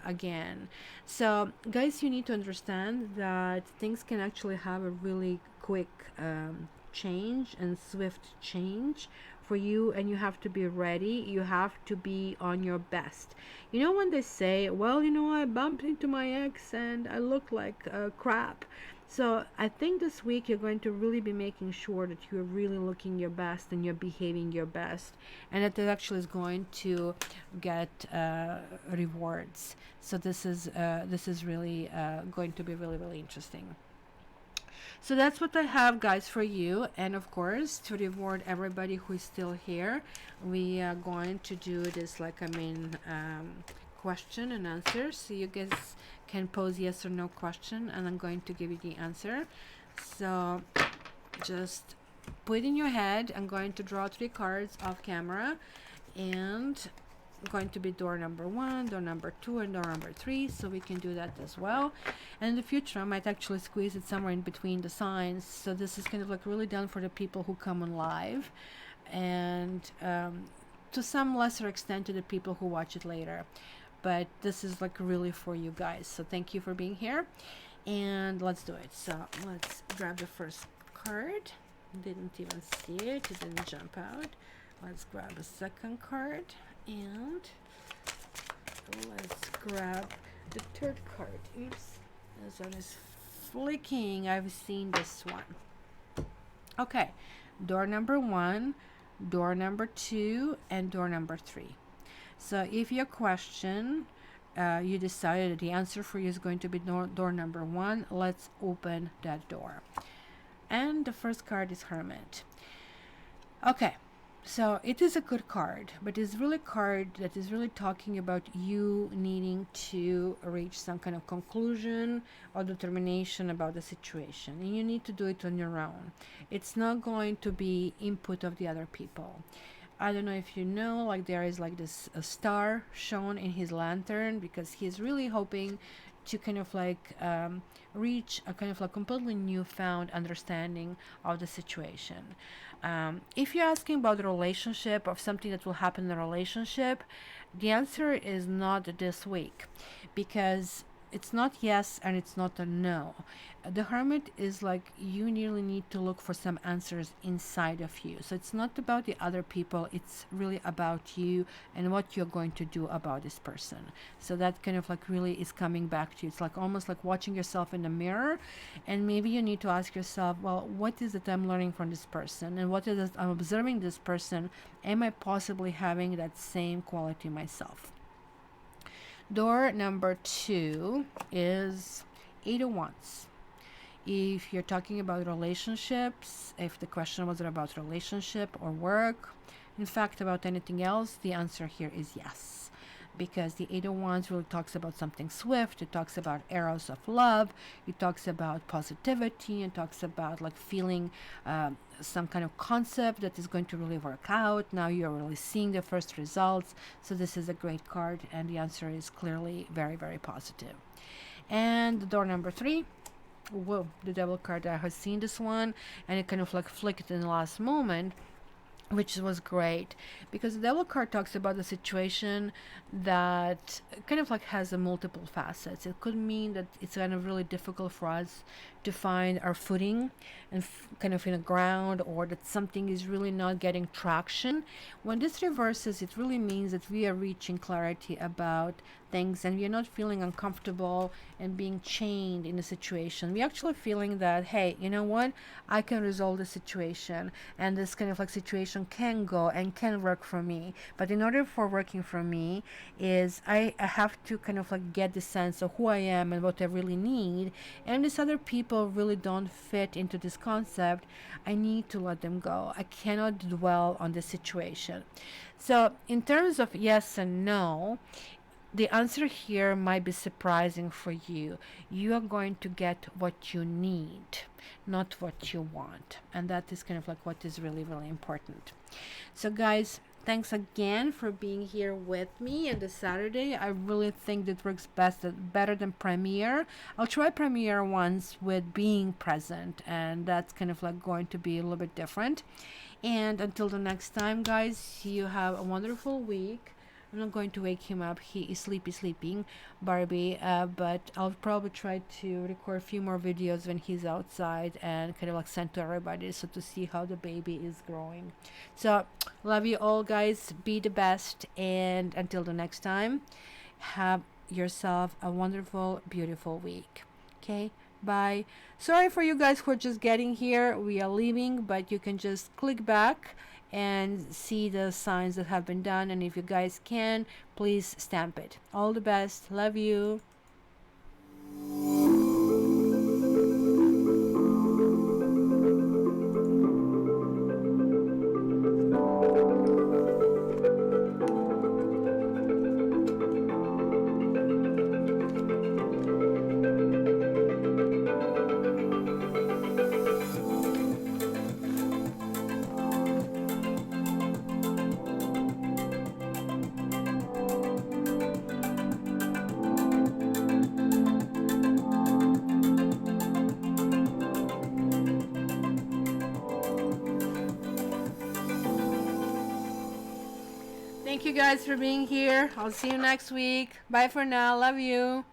again. So guys, you need to understand that things can actually have a really quick change and swift change for you, and you have to be ready. You have to be on your best. You know, when they say, well, you know, I bumped into my ex and I look like crap. So I think this week you're going to really be making sure that you're really looking your best and you're behaving your best, and that it actually is going to get rewards. So this is really going to be really, really interesting. So that's what I have, guys, for you. And of course, to reward everybody who is still here, we are going to do this, like, question and answer. So you guys can pose yes or no question, and I'm going to give you the answer. So just put in your head. I'm going to draw 3 cards off camera, and going to be door number 1, door number 2, and door number 3, so we can do that as well. And in the future I might actually squeeze it somewhere in between the signs, so this is kind of like really done for the people who come on live, and to some lesser extent to the people who watch it later, but this is like really for you guys. So thank you for being here, and let's do it. So let's grab the first card. Didn't even see it, it didn't jump out. Let's grab a second card, and let's grab the third card. Oops, this one is flicking. I've seen this one. Okay, door number 1, door number 2, and door number 3. So if your question, you decided that the answer for you is going to be door number 1, let's open that door. And the first card is Hermit. Okay, so it is a good card, but it's really a card that is really talking about you needing to reach some kind of conclusion or determination about the situation, and you need to do it on your own. It's not going to be input of the other people. I don't know if you know, like, there is like this a star shown in his lantern, because he's really hoping to kind of like reach a kind of like completely newfound understanding of the situation. If you're asking about the relationship, of something that will happen in the relationship, the answer is not this week, because it's not yes and it's not a no. The Hermit is like, you really need to look for some answers inside of you. So it's not about the other people, it's really about you and what you're going to do about this person. So that kind of like really is coming back to you. It's like almost like watching yourself in the mirror, and maybe you need to ask yourself, well, what is it I'm learning from this person, and what is it I'm observing this person? Am I possibly having that same quality myself? Door number 2 is 8 of Wands. If you're talking about relationships, if the question was about relationship or work, in fact about anything else, the answer here is yes, because the 8 of Wands really talks about something swift. It talks about arrows of love, it talks about positivity, it talks about like feeling some kind of concept that is going to really work out. Now you're really seeing the first results, so this is a great card, and the answer is clearly very, very positive. And door number 3, whoa, the Devil card. I have seen this one, and it kind of like flicked in the last moment, which was great, because the Devil card talks about the situation that kind of like has a multiple facets. It could mean that it's kind of really difficult for us to find our footing and kind of in the ground, or that something is really not getting traction. When this reverses, it really means that we are reaching clarity about things, and we are not feeling uncomfortable and being chained in a situation. We're actually feeling that, hey, you know what, I can resolve the situation, and this kind of like situation can go and can work for me. But in order for working for me, is I have to kind of like get the sense of who I am and what I really need, and these other people really don't fit into this concept. I need to let them go. I cannot dwell on the situation. So in terms of yes and no, the answer here might be surprising for you. You are going to get what you need, not what you want. And that is kind of like what is really, really important. So guys, Thanks again for being here with me on this Saturday. I really think that works better than Premiere. I'll try Premiere once with being present, and that's kind of like going to be a little bit different. And until the next time, guys, you have a wonderful week. I'm not going to wake him up. He is sleeping, Barbie. But I'll probably try to record a few more videos when he's outside and kind of like send to everybody so to see how the baby is growing. So, love you all, guys. Be the best. And until the next time, have yourself a wonderful, beautiful week. Okay? Bye. Sorry for you guys who are just getting here. We are leaving, but you can just click back and see the signs that have been done. And if you guys can, please stamp it. All the best. Love you. Thank you guys for being here. I'll see you next week. Bye for now. Love you.